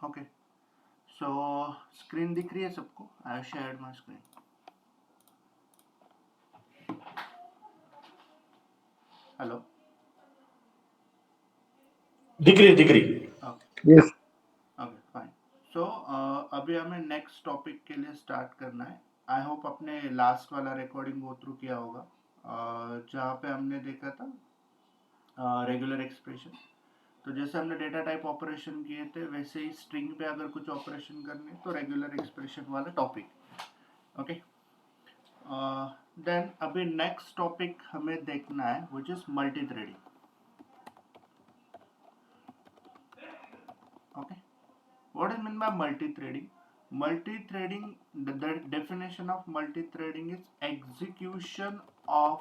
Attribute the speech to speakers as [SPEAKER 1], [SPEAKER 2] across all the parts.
[SPEAKER 1] Okay, सो screen दिख रही है सबको? I shared my screen. Hello,
[SPEAKER 2] दिख रही
[SPEAKER 1] ओके
[SPEAKER 3] यस
[SPEAKER 1] ओके फाइन। सो अभी हमें नेक्स्ट टॉपिक के लिए स्टार्ट करना है। आई होप आपने लास्ट वाला रिकॉर्डिंग गो थ्रू किया होगा, जहाँ पे हमने देखा था रेगुलर एक्सप्रेशन। तो जैसे हमने डेटा टाइप ऑपरेशन किए थे, वैसे ही स्ट्रिंग पे अगर कुछ ऑपरेशन करने तो रेगुलर एक्सप्रेशन वाला टॉपिक। ओके, देन अभी नेक्स्ट टॉपिक हमें देखना है which is multi threading. Okay, what is meant by multi-threading? Multi-threading, the definition of multi-threading is execution of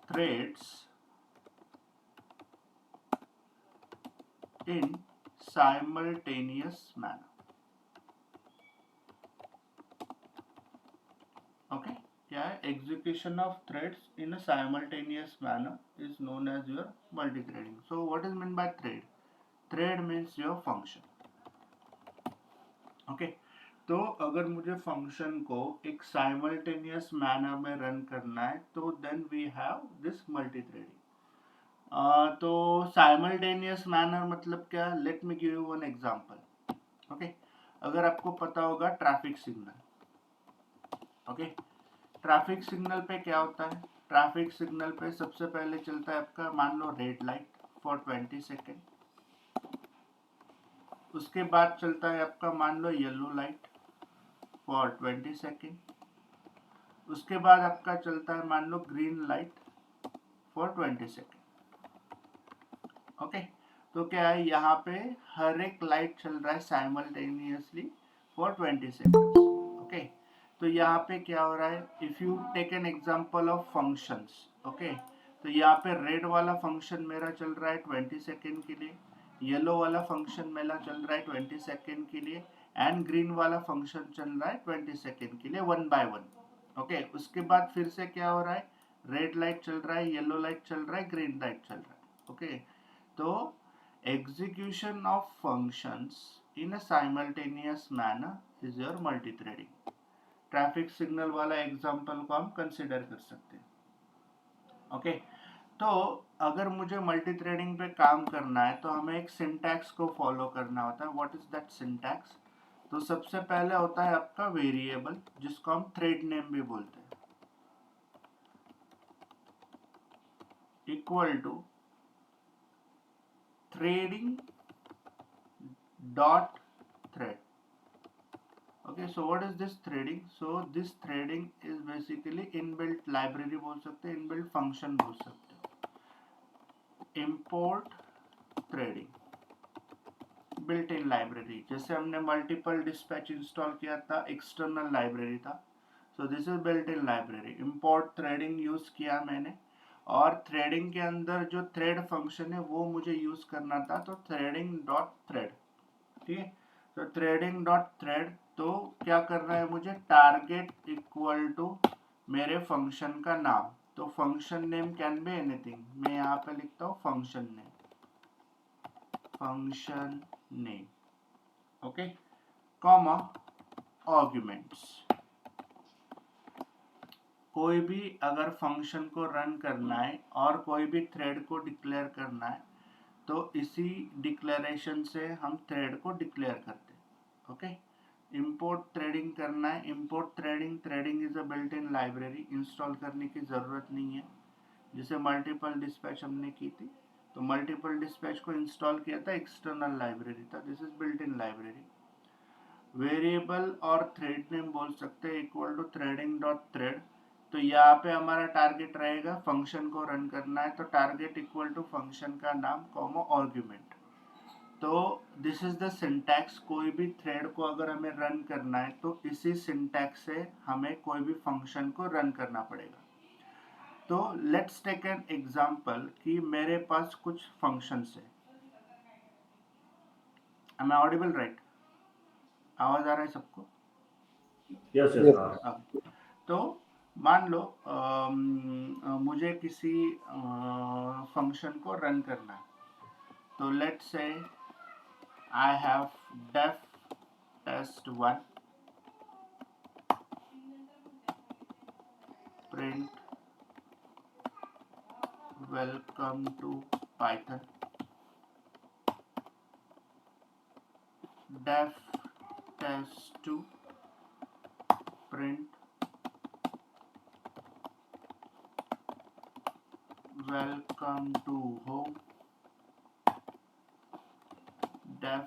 [SPEAKER 1] threads in simultaneous manner. Okay, क्या है? Execution of threads in a simultaneous manner is known as your multi-threading. So what is meant by thread? Thread means your function. Okay, तो अगर मुझे function को एक simultaneous manner में run करना है तो then we have this multi threading. तो साइमल्टेनियस मैनर मतलब क्या? Let me give you one example. Okay, अगर आपको पता होगा traffic signal, okay, traffic signal पे क्या होता है? ट्रैफिक सिग्नल पे सबसे पहले चलता है आपका, मान लो रेड लाइट फॉर 20 सेकेंड। उसके बाद चलता है आपका, मान लो येलो लाइट फॉर 20 सेकेंड। उसके बाद आपका चलता है मान लो green light for 20 second. Okay, तो क्या है, यहाँ पे हर एक लाइट चल रहा है साइमल्टेनियसली फॉर 20 सेकेंड्स। ओके, तो यहाँ पे क्या हो रहा है, if you take an example of functions, okay, तो यहाँ पे रेड वाला फंक्शन मेरा चल रहा है 20 सेकेंड के लिए, येलो वाला फंक्शन मेरा चल रहा है 20 सेकेंड के लिए, एंड ग्रीन वाला फंक्शन चल रहा है 20 सेकेंड के लिए, वन बाय वन। ओके, उसके बाद फिर से क्या हो रहा है, रेड लाइट चल रहा है, येलो लाइट चल रहा है, ग्रीन लाइट चल रहा है। ओके, तो execution of functions in a simultaneous manner is your multi threading. Traffic signal वाला एग्जांपल को हम कंसिडर कर सकते हैं। ओके, तो अगर मुझे मल्टी थ्रेडिंग पे काम करना है तो हमें एक सिंटैक्स को फॉलो करना होता है। What is that syntax? तो सबसे पहले होता है आपका वेरिएबल, जिसको हम थ्रेड नेम भी बोलते हैं, equal to threading dot thread. Okay, so what is this threading? So this threading is basically inbuilt library बोल सकते हैं, inbuilt function बोल सकते हैं, import threading, built in library। जैसे हमने multiple dispatch install किया था, external library था, so this is built in library। import threading use किया मैंने, और थ्रेडिंग के अंदर जो थ्रेड फंक्शन है वो मुझे यूज करना था, तो थ्रेडिंग डॉट थ्रेड। ठीक है, तो थ्रेडिंग डॉट थ्रेड, तो क्या करना है मुझे, टारगेट इक्वल टू मेरे फंक्शन का नाम। तो function name can be anything, मैं यहाँ पे लिखता हूँ function name, okay, comma arguments. कोई भी अगर फंक्शन को रन करना है और कोई भी थ्रेड को डिक्लेयर करना है, तो इसी डिक्लेरेशन से हम थ्रेड को डिक्लेयर करते हैं। ओके, इंपोर्ट थ्रेडिंग करना है, import threading is a built in library, install करने की ज़रूरत नहीं है। जैसे मल्टीपल डिस्पैच हमने की थी, तो मल्टीपल डिस्पैच को इंस्टॉल किया था, एक्सटर्नल लाइब्रेरी था, this is built in library. Variable और थ्रेड नेम बोल सकते हैं, equal to threading dot thread. तो यहाँ पे हमारा टारगेट रहेगा, फंक्शन को रन करना है, तो टारगेट इक्वल टू फंक्शन का नाम कॉमा आर्गुमेंट। तो दिस इज द सिंटैक्स। कोई भी थ्रेड को अगर हमें रन करना है तो इसी सिंटैक्स से हमें कोई भी फंक्शन को रन करना पड़ेगा। तो लेट्स टेक एन एग्जांपल कि मेरे पास कुछ फंक्शंस है। Am I audible right? आवाज आ रहा है सबको?
[SPEAKER 2] Yes
[SPEAKER 3] Yes.
[SPEAKER 2] यस
[SPEAKER 1] तो मान लो मुझे किसी फंक्शन को रन करना है, तो let's say I have def test1 print welcome to Python def test2 print welcome to home def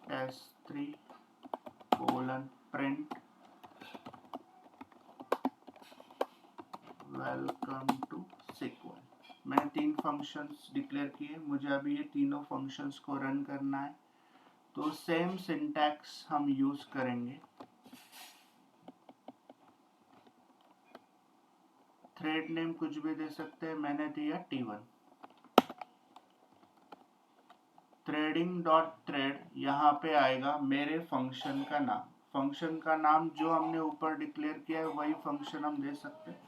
[SPEAKER 1] test3 print welcome to SQL। मैंने 3 फंक्शंस डिक्लेयर किए, मुझे अभी ये तीनों फंक्शंस को रन करना है, तो सेम सिंटैक्स हम यूज करेंगे। थ्रेड नेम कुछ भी दे सकते हैं, मैंने दिया T1। थ्रेडिंग डॉट थ्रेड यहाँ पे आएगा मेरे फंक्शन का नाम। फंक्शन का नाम जो हमने ऊपर डिक्लेयर किया है वही फंक्शन हम दे सकते हैं।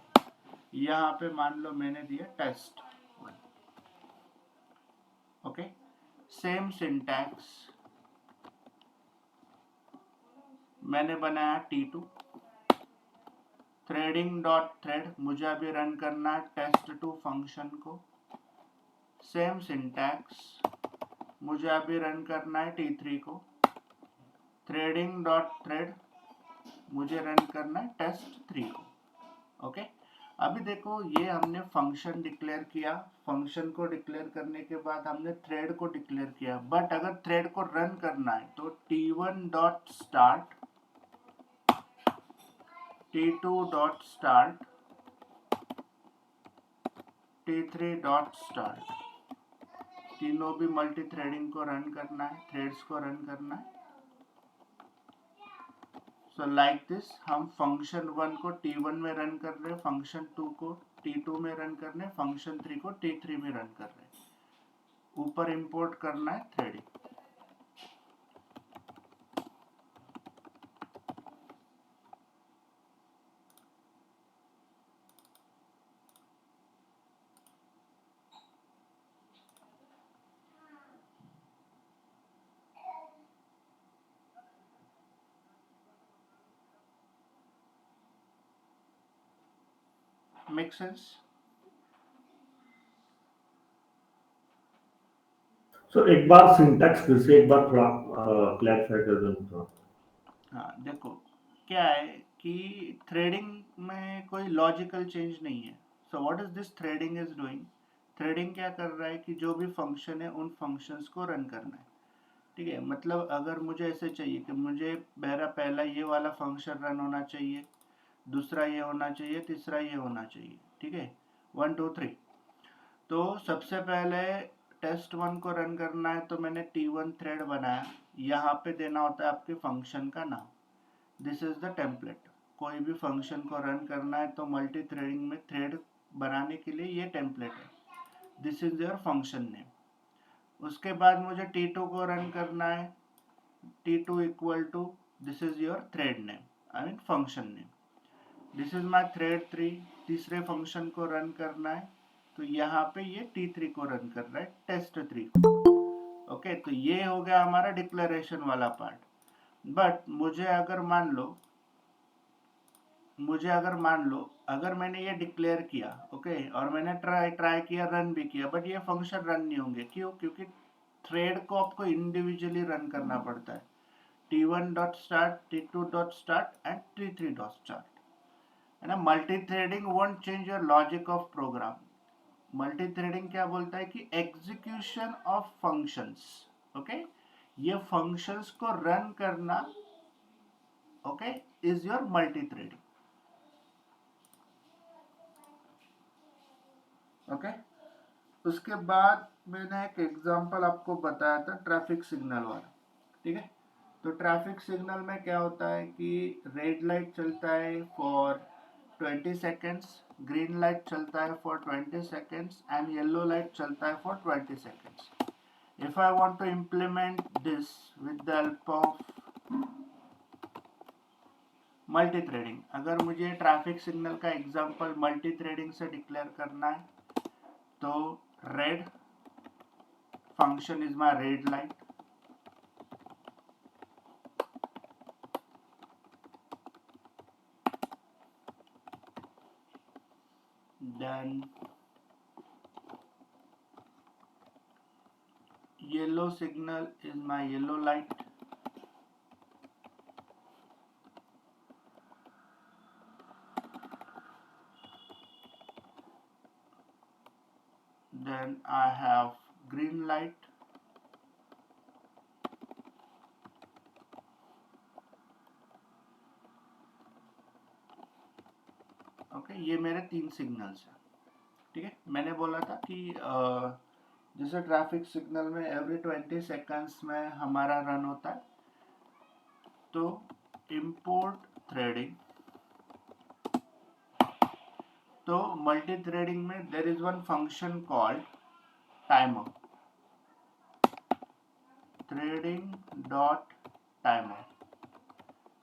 [SPEAKER 1] यहाँ पे मान लो मैंने दिया टेस्ट। ओके, सेम सिंटैक्स मैंने बनाया T2। थ्रेडिंग डॉट थ्रेड मुझे अभी रन करना है test2 फंक्शन को। सेम सिंटैक्स मुझे अभी रन करना है T3 को। थ्रेडिंग डॉट थ्रेड मुझे रन करना है test3 को। ओके, अभी देखो ये हमने फंक्शन डिक्लेयर किया। फंक्शन को डिक्लेयर करने के बाद हमने थ्रेड को डिक्लेयर किया, बट अगर थ्रेड को रन करना है तो T1 dot start, T2 dot start, T3 dot start, तीनों भी मल्टी थ्रेडिंग को रन करना है, थ्रेड्स को रन करना है। सो लाइक दिस हम फंक्शन 1 को T1 में रन कर रहे हैं, फंक्शन 2 को T2 में रन कर रहे हैं, फंक्शन 3 को T3 में रन कर रहे हैं। ऊपर इंपोर्ट करना है थ्रेडिंग। Make sense?
[SPEAKER 2] सो एक बार सिंटैक्स फिर से एक बार थोड़ा क्लैरिफाई कर दें।
[SPEAKER 1] हाँ देखो, क्या है कि थ्रेडिंग में कोई लॉजिकल चेंज नहीं है। So what is this threading is doing? Threading क्या कर रहा है कि जो भी फंक्शन है उन फंक्शंस को रन करना है। ठीक है, मतलब अगर मुझे ऐसे चाहिए कि मुझे मेरा पहला ये वाला फंक्शन रन होना चाहिए, दूसरा ये होना चाहिए, तीसरा ये होना चाहिए। ठीक है, 1 2 3। तो सबसे पहले test1 को रन करना है तो मैंने T1 थ्रेड बनाया। यहाँ पे देना होता है आपके फंक्शन का नाम। This is the template. कोई भी फंक्शन को रन करना है तो मल्टी थ्रेडिंग में थ्रेड बनाने के लिए ये टेम्पलेट है। This is your function name. उसके बाद मुझे T2 को रन करना है। T2 equal to this is your thread name, I mean function name. This is my thread 3। तीसरे फंक्शन को रन करना है तो यहाँ पे ये T3 को रन कर रहा है, test3 को। ओके, तो ये हो गया हमारा डिक्लेरेशन वाला पार्ट। बट मुझे अगर मान लो अगर मैंने ये डिक्लेयर किया, ओके, और मैंने ट्राई किया, रन भी किया, बट ये फंक्शन रन नहीं होंगे। क्यों? क्योंकि थ्रेड को आपको इंडिविजुअली रन करना पड़ता है। T1 dot start, T2 dot start and T3 dot start, है ना। Multi threading won't change your logic of program. Multi threading क्या बोलता है कि एग्जीक्यूशन ऑफ फंक्शंस। ओके, ये फंक्शंस को रन करना, okay, is your multi threading. Okay, उसके बाद मैंने एक एग्जांपल आपको बताया था ट्रैफिक सिग्नल वाला। ठीक है, तो ट्रैफिक सिग्नल में क्या होता है कि रेड लाइट चलता है फॉर 20 सेकेंड्स, ग्रीन लाइट चलता है for 20 seconds and yellow light चलता है for 20 seconds. If I want to implement this with the help of multi-threading, अगर मुझे ट्रैफिक सिग्नल का एग्जांपल मल्टी थ्रेडिंग से डिक्लेयर करना है तो red function is my red light, then yellow signal is my yellow light. Then I have green light. Okay, ये मेरे 3 signals हैं. ठीक है, मैंने बोला था कि जैसे ट्रैफिक सिग्नल में एवरी 20 सेकंड्स में हमारा रन होता है, तो इंपोर्ट थ्रेडिंग, तो मल्टी थ्रेडिंग में there is one function called timer, threading dot timer.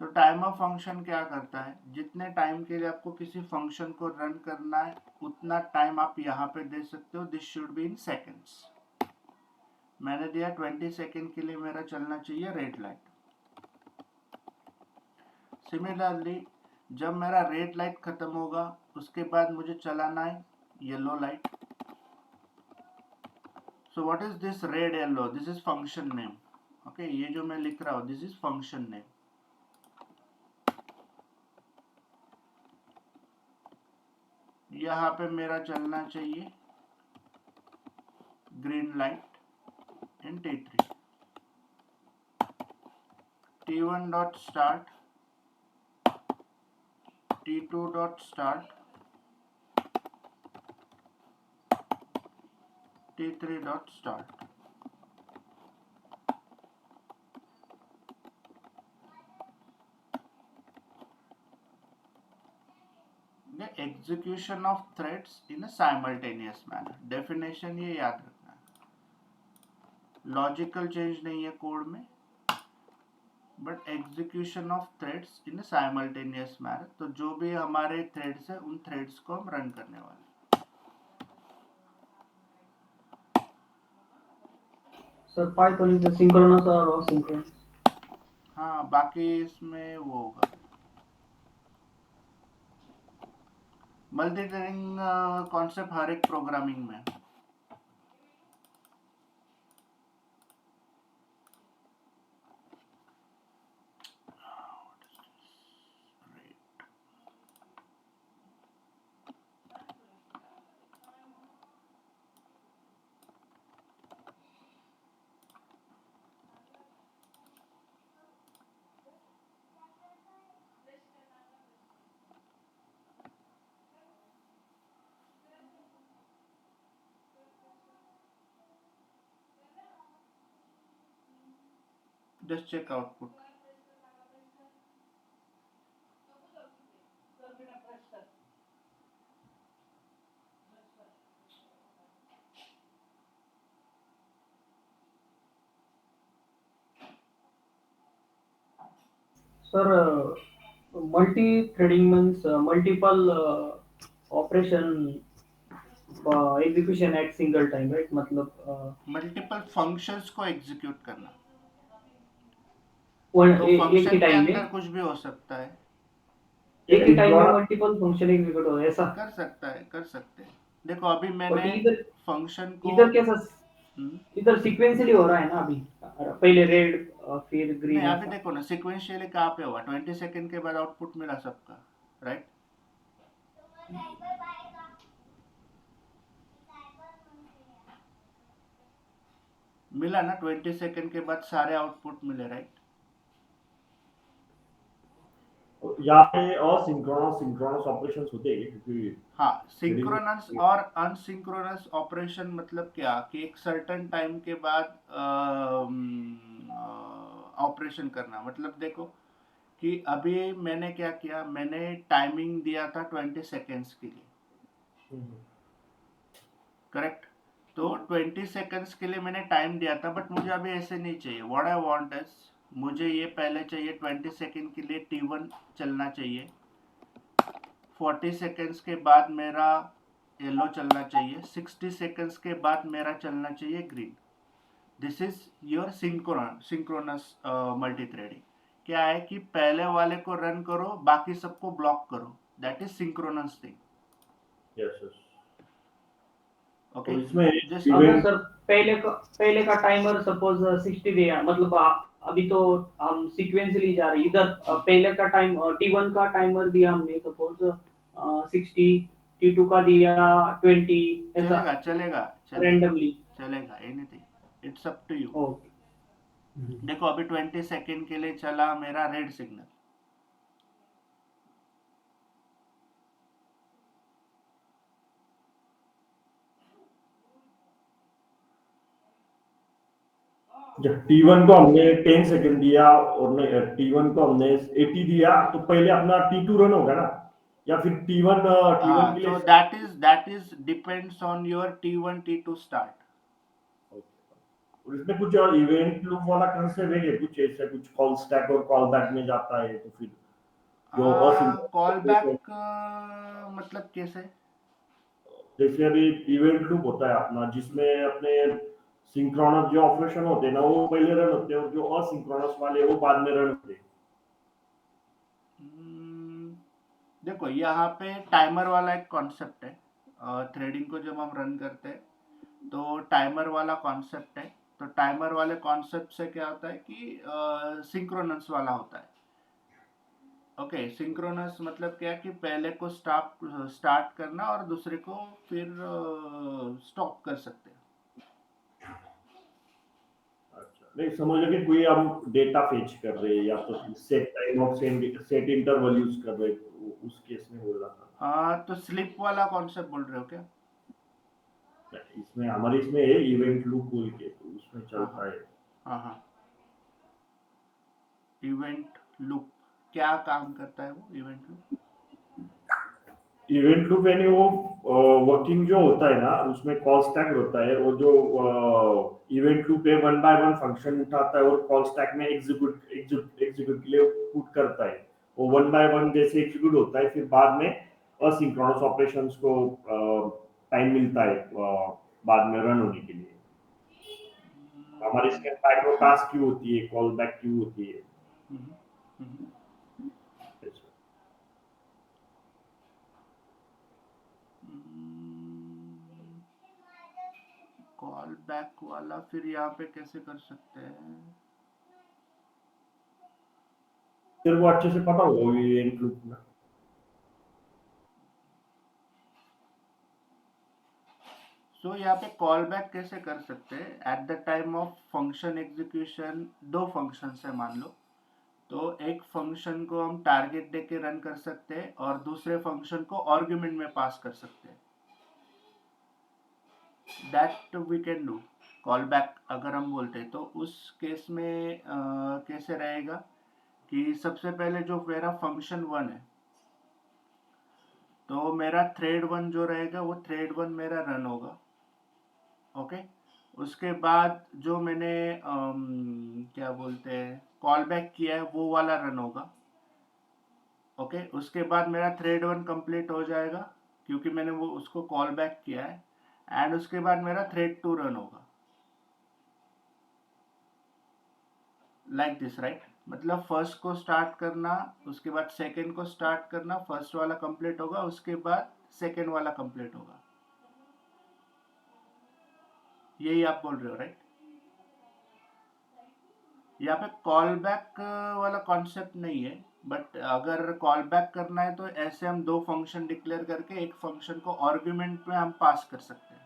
[SPEAKER 1] तो टाइमर फंक्शन क्या करता है, जितने टाइम के लिए आपको किसी फंक्शन को रन करना है उतना टाइम आप यहाँ पे दे सकते हो. This should be in seconds. मैंने दिया 20 सेकेंड के लिए मेरा चलना चाहिए रेड लाइट. सिमिलरली जब मेरा रेड लाइट खत्म होगा उसके बाद मुझे चलाना है yellow light. So what is this red yellow? This is function name. Okay, ये जो मैं लिख रहा हूँ दिस इज फंक्शन नेम. यहाँ पे मेरा चलना चाहिए green light in T3. T1 dot start, T2 dot start, T3 dot start. The execution of threads in a simultaneous manner. Definition ये याद रखना है. Logical change नहीं है कोड में, but execution of threads in a simultaneous manner. तो जो भी हमारे threads है उन threads को हम run करने वाले हैं.
[SPEAKER 3] सर पाइथन इज सिंक्रोनस और असिंक्रोनस.
[SPEAKER 1] हाँ, बाकी इसमें वो होगा. मल्टी थ्रेडिंग कॉन्सेप्ट हर एक प्रोग्रामिंग में. Just check output.
[SPEAKER 3] Sir multi threading means multiple operation execution at single time, right? मतलब
[SPEAKER 1] मल्टीपल फंक्शंस को एग्जीक्यूट करना.
[SPEAKER 3] तो
[SPEAKER 1] तो
[SPEAKER 3] एक ही
[SPEAKER 1] फंक्शन के
[SPEAKER 3] टाइम
[SPEAKER 1] अंदर
[SPEAKER 3] में
[SPEAKER 1] कुछ भी हो सकता है.
[SPEAKER 3] एक ही टाइम में मल्टीपल फंक्शन एग्जीक्यूट हो, ऐसा
[SPEAKER 1] कर सकता है, कर सकते हैं. देखो अभी
[SPEAKER 3] बट
[SPEAKER 1] मैंने
[SPEAKER 3] इधर
[SPEAKER 1] फंक्शन को
[SPEAKER 3] इधर कैसा
[SPEAKER 1] हम्म,
[SPEAKER 3] इधर सीक्वेंशियली हो रहा है ना. अभी पहले रेड फिर
[SPEAKER 1] नहीं,
[SPEAKER 3] ग्रीन,
[SPEAKER 1] अभी
[SPEAKER 3] ऐसा.
[SPEAKER 1] देखो ना सिक्वेंशियली कहाँ पे हुआ. 20 सेकंड के बाद आउटपुट मिला सबका, राइट? मिला ना, 20 सेकंड के बाद सारे आउटपुट मिले, राइट?
[SPEAKER 2] यहाँ पे असिंक्रोनस सिंक्रोनस ऑपरेशंस होते हैं क्योंकि
[SPEAKER 1] हाँ, सिंक्रोनस और अनसिंक्रोनस ऑपरेशन मतलब क्या कि एक सर्टेन टाइम के बाद ऑपरेशन करना. मतलब देखो कि अभी मैंने क्या किया, मैंने टाइमिंग दिया था 20 सेकेंड्स के लिए, करेक्ट? तो 20 सेकेंड्स के लिए मैंने टाइम दिया था, बट मुझे अभी ऐसे नहीं चाहिए. व्हाट आई वांट इज, मुझे ये पहले चाहिए 20 सेकेंड के लिए T1 चलना चाहिए, 40 सेकेंड्स के बाद मेरा येलो चलना चाहिए, 60 सेकेंड्स के बाद मेरा चलना चाहिए green. This is your synchronous multi threading. क्या है कि पहले वाले को रन करो, बाकी सबको ब्लॉक करो. That is synchronous thing.
[SPEAKER 2] Yes yes.
[SPEAKER 1] Okay
[SPEAKER 2] तो इसमें
[SPEAKER 1] जस्ट
[SPEAKER 3] अगर
[SPEAKER 2] इवेंट
[SPEAKER 3] सर पहले का टाइमर सपोज 60 दिया, मतलब अभी तो हम सीक्वेंसली जा रहे हैं इधर। पहले का टाइम T1 का टाइमर दिया हमने सपोज 60, T2 का दिया 20, ऐसा
[SPEAKER 1] चलेगा चलेगा चलेगा
[SPEAKER 3] रैंडमली।
[SPEAKER 1] चलेगा anything, it's up to you.
[SPEAKER 3] Okay.
[SPEAKER 1] देखो अभी 20 सेकेंड के लिए चला मेरा रेड सिग्नल,
[SPEAKER 2] जब T1 को हमने 10 सेकंड दिया और T1 को हमने 80 दिया, तो पहले अपना T2 रन होगा ना, या फिर T1
[SPEAKER 1] हाँ
[SPEAKER 2] के
[SPEAKER 1] तो
[SPEAKER 2] लिए?
[SPEAKER 1] That is depends on your T1 T2 start.
[SPEAKER 2] और इसमें कुछ इवेंट लूप वाला कंसेप्ट है क्या? कुछ ऐसा कुछ कॉल स्टैक और कॉल बैक में जाता है, तो फिर जो
[SPEAKER 1] कॉल
[SPEAKER 2] असिंक्रोनस,
[SPEAKER 1] बैक मतलब कैसे?
[SPEAKER 2] जैसे अभी इवेंट लूप होता है अपना, जिसमें अपने सिंक्रोनस जो ऑपरेशन होते हैं ना, वो पहले रन होते हैं, और जो असिंक्रोनस वाले वो बाद में रन होते हैं।
[SPEAKER 1] हम्म, देखो यहाँ पे टाइमर वाला एक कॉन्सेप्ट है, थ्रेडिंग को जब हम रन करते हैं तो टाइमर वाला कॉन्सेप्ट है। तो टाइमर वाले कॉन्सेप्ट से क्या होता है कि सिंक्रोनस वाला होता है। ओके सिंक्रोनस मतलब क्या है कि पहले को स्टार्ट करना और दूसरे को फिर स्टॉप कर सकते हैं।
[SPEAKER 2] अच्छा, नहीं समझ लगे कोई हम डेटा फेच कर रहे हैं, या तो set time of set interval use कर रहे हैं, तो उस केस में बोल रहा था।
[SPEAKER 1] तो स्लिप वाला कॉन्सेप्ट बोल रहे हो क्या?
[SPEAKER 2] इसमें हमारे इसमें है इवेंट लूप बोल के, तो उसमें
[SPEAKER 1] हाँ
[SPEAKER 2] चलता
[SPEAKER 1] हाँ
[SPEAKER 2] है।
[SPEAKER 1] हाँ हाँ। इवेंट लूप क्या काम करता है वो इवेंट लूप?
[SPEAKER 2] इवेंट लूप यानी वो वर्किंग जो होता है ना, उसमें कॉल स्टैक होता है, और जो इवेंट लूप है वन बाय वन फंक्शन उठाता है और कॉल स्टैक में एग्जीक्यूट के लिए पुट करता है। वो वन बाय वन जैसे एग्जीक्यूट होता है, फिर बाद में असिंक्रोनस ऑपरेशंस को टाइम मिलता है बाद में रन होने के लिए। हमारे इसके टाइम टास्क क्यू होती है, कॉल बैक क्यू होती है।
[SPEAKER 1] हम्म, हम्म, कॉल बैक वाला फिर यहाँ पे कैसे कर सकते हैं?
[SPEAKER 2] तेरे को अच्छे से पता होगा इवेंट लूप में।
[SPEAKER 1] सो यहाँ पे कॉल बैक कैसे कर सकते हैं? At the time of function execution दो फंक्शन है मान लो, तो एक फंक्शन को हम टारगेट दे के रन कर सकते हैं और दूसरे फंक्शन को आर्गुमेंट में पास कर सकते हैं। That we can do. Call back अगर हम बोलते हैं तो उस केस में कैसे रहेगा कि सबसे पहले जो मेरा फंक्शन वन है, तो मेरा थ्रेड वन जो रहेगा वो थ्रेड वन मेरा रन होगा। ओके उसके बाद जो मैंने क्या बोलते हैं कॉल बैक किया है वो वाला रन होगा। ओके उसके बाद मेरा थ्रेड वन कंप्लीट हो जाएगा क्योंकि मैंने वो उसको कॉल बैक किया है, एंड उसके बाद मेरा थ्रेड टू रन होगा। लाइक दिस राइट, मतलब फर्स्ट को स्टार्ट करना, उसके बाद सेकंड को स्टार्ट करना, फर्स्ट वाला कंप्लीट होगा उसके बाद सेकंड वाला कंप्लीट होगा। यही आप बोल रहे हो राइट? यहाँ पे कॉल बैक वाला कॉन्सेप्ट नहीं है, बट अगर कॉल बैक करना है तो ऐसे हम दो फंक्शन डिक्लेयर करके एक फंक्शन को आर्गुमेंट में हम पास कर सकते हैं।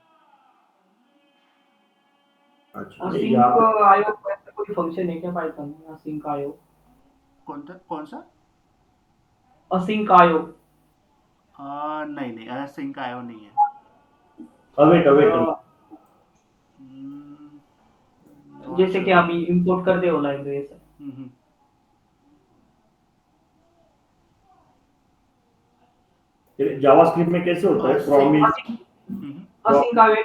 [SPEAKER 2] अच्छा, नहीं
[SPEAKER 3] असिंक
[SPEAKER 2] यहाँ पे
[SPEAKER 3] आयो ऐसा कोई फंक्शन है क्या पाइथन में? असिंक आयो।
[SPEAKER 1] कौन सा?
[SPEAKER 3] असिंक आयो।
[SPEAKER 1] नहीं नहीं सिंक आयो नहीं है।
[SPEAKER 2] Await await await.
[SPEAKER 1] नॉट
[SPEAKER 3] जैसे कि
[SPEAKER 1] श्योर।
[SPEAKER 3] अभी इंपोर्ट कर दे हो लाइब्रेरी ऐसा।
[SPEAKER 2] जावास्क्रिप्ट में कैसे होता है
[SPEAKER 1] सिंक
[SPEAKER 2] प्रॉमिस?
[SPEAKER 3] असिंक आयो।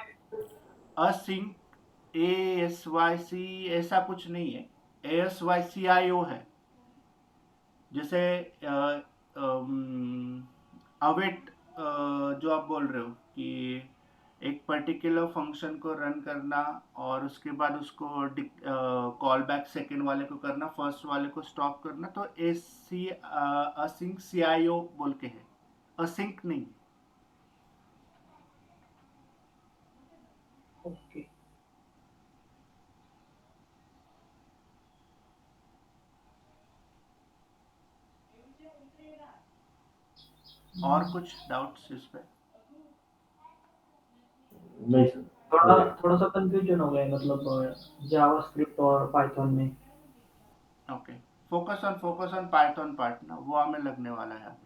[SPEAKER 1] असिंक ASYC ऐसा कुछ नहीं है, ASYCIO है। जैसे अवेट जो आप बोल रहे हो कि एक पर्टिकुलर फंक्शन को रन करना और उसके बाद उसको कॉल बैक सेकेंड वाले को करना, फर्स्ट वाले को स्टॉप करना, तो असिंक CIO बोल के है, असिंक नहीं। और कुछ डाउट्स इस पे?
[SPEAKER 2] नहीं सर,
[SPEAKER 3] थोड़ा
[SPEAKER 2] हो गया।
[SPEAKER 3] थोड़ा सा कंफ्यूजन हो गया मतलब जावास्क्रिप्ट और पाइथन में।
[SPEAKER 1] Okay, focus on Python part ना, वो हमें लगने वाला है अभी।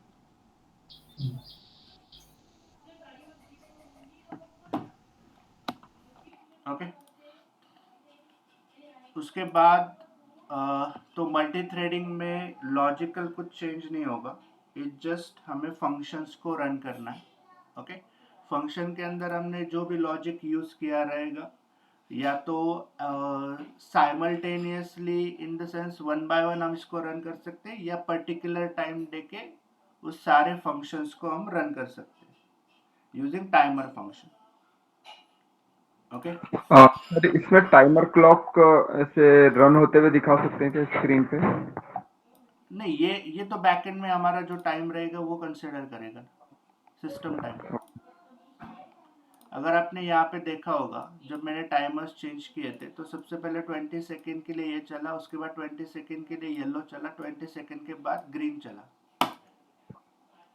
[SPEAKER 1] ओके, उसके बाद तो मल्टी थ्रेडिंग में लॉजिकल कुछ चेंज नहीं होगा, इट जस्ट हमें फंक्शंस को रन करना है। ओके, फंक्शन के अंदर हमने जो भी लॉजिक यूज किया रहेगा, या तो simultaneously in the sense one by one हम इसको रन कर सकते हैं, या पर्टिकुलर टाइम देके उस सारे फंक्शंस को हम रन कर सकते हैं using timer function. Okay,
[SPEAKER 4] sir इसमें टाइमर क्लॉक ऐसे रन होते हुए दिखा सकते हैं क्या स्क्रीन पे?
[SPEAKER 1] नहीं, ये तो बैकएंड में हमारा जो टाइम रहेगा वो कंसिडर करेगा, सिस्टम टाइम। अगर आपने यहाँ पे देखा होगा, जब मैंने टाइमर्स चेंज किए थे तो सबसे पहले 20 सेकेंड के लिए ये चला, उसके बाद 20 सेकेंड के लिए येलो चला, 20 सेकेंड के बाद ग्रीन चला।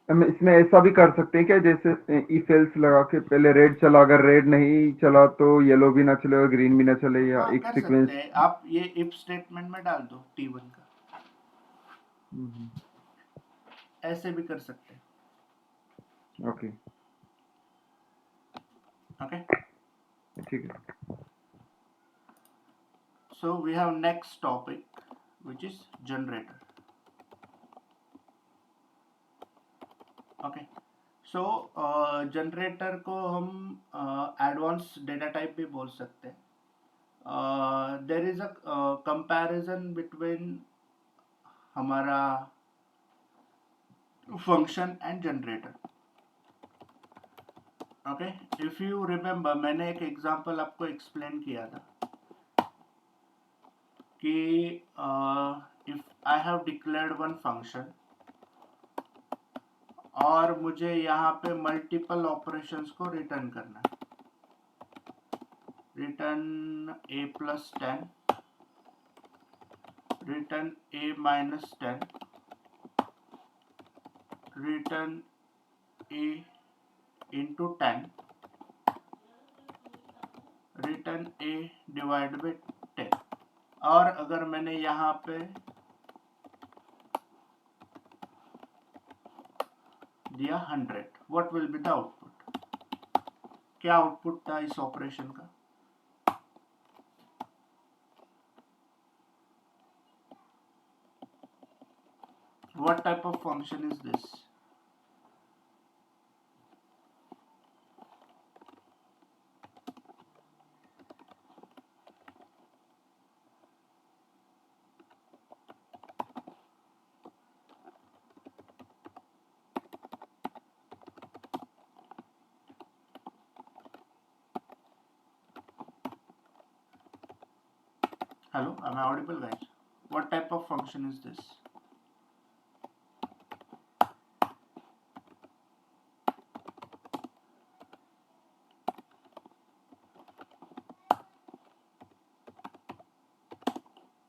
[SPEAKER 4] हम इसमें ऐसा भी कर सकते हैं क्या, जैसे इफ एल्स लगा के पहले रेड चला, अगर रेड नहीं चला तो येलो भी ना चले और ग्रीन भी ना चले, या
[SPEAKER 1] हाँ,
[SPEAKER 4] एक
[SPEAKER 1] कर
[SPEAKER 4] सीक्वेंस?
[SPEAKER 1] सकते हैं आप, ये इफ स्टेटमेंट में डाल दो T1 का, ऐसे भी कर सकते हैं।
[SPEAKER 4] ओके,
[SPEAKER 1] ओके,
[SPEAKER 4] ठीक है।
[SPEAKER 1] so we have next topic which is generator. Okay, so generator को हम एडवांस डेटा टाइप भी बोल सकते हैं। There is a comparison between हमारा function and generator. Okay, if you remember, मैंने एक एग्जांपल आपको एक्सप्लेन किया था कि if I have declared one function और मुझे यहाँ पे मल्टीपल ऑपरेशंस को रिटर्न करना है, return a+10, return a-10, return a into 10, return a divide by 10। और अगर मैंने यहाँ पे दिया 100, what will be the output? क्या आउटपुट था इस ऑपरेशन का? What type of function is this? Hello, am I audible, guys? What type of function is this?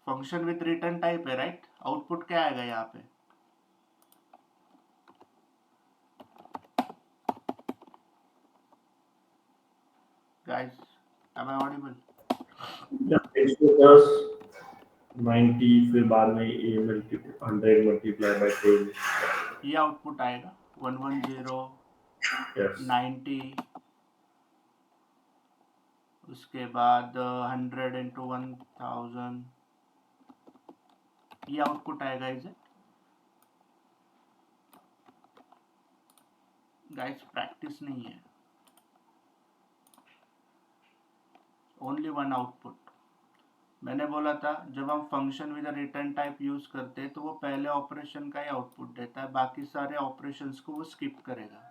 [SPEAKER 1] Function with return type है, राइट? आउटपुट क्या आएगा यहाँ पे? Guys, am I audible?
[SPEAKER 2] जब 110 90 फिर बाद में a 100 मल्टीप्लाई बाय 10,
[SPEAKER 1] ये आउटपुट आएगा 110
[SPEAKER 2] यस
[SPEAKER 1] 90, उसके बाद 100 into 1000, ये आउटपुट आएगा। Is it guys? प्रैक्टिस नहीं है, ओनली वन आउटपुट। मैंने बोला था जब हम function with return type use करते हैं तो वो पहले ऑपरेशन का ही आउटपुट देता है, बाकी सारे ऑपरेशंस को वो स्किप करेगा।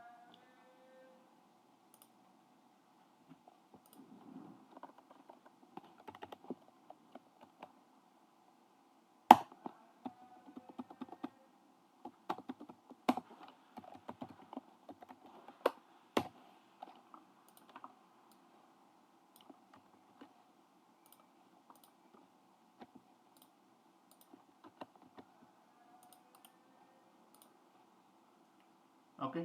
[SPEAKER 1] ओके,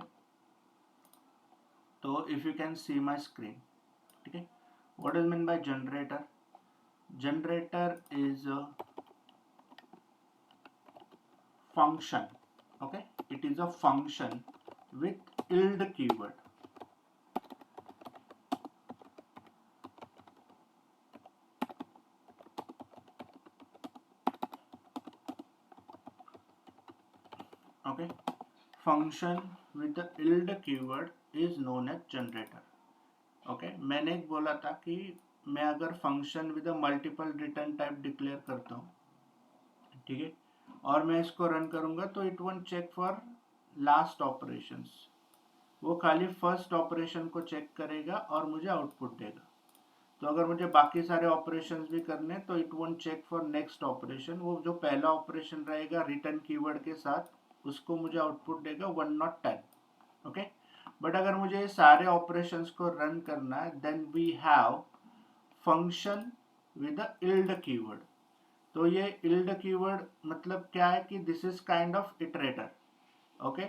[SPEAKER 1] तो if you can see my screen, ठीक है, what is mean bye generator? Generator is a function, okay, it is a function with yield keyword. Okay, function with the yield keyword is known as generator. Okay, मैंने एक बोला था कि मैं अगर function with a multiple return type declare करता हूँ, ठीक है, और मैं इसको रन करूंगा तो it won't check for last operations, वो खाली फर्स्ट ऑपरेशन को चेक करेगा और मुझे आउटपुट देगा। तो अगर मुझे बाकी सारे ऑपरेशंस भी करने तो it won't check for next operation, वो जो पहला ऑपरेशन रहेगा रिटर्न कीवर्ड के साथ उसको मुझे आउटपुट देगा 1 not 10, ओके। बट अगर मुझे सारे ऑपरेशंस को रन करना है then we have function with a yield keyword. तो ये yield कीवर्ड मतलब क्या है कि this is kind of iterator, okay.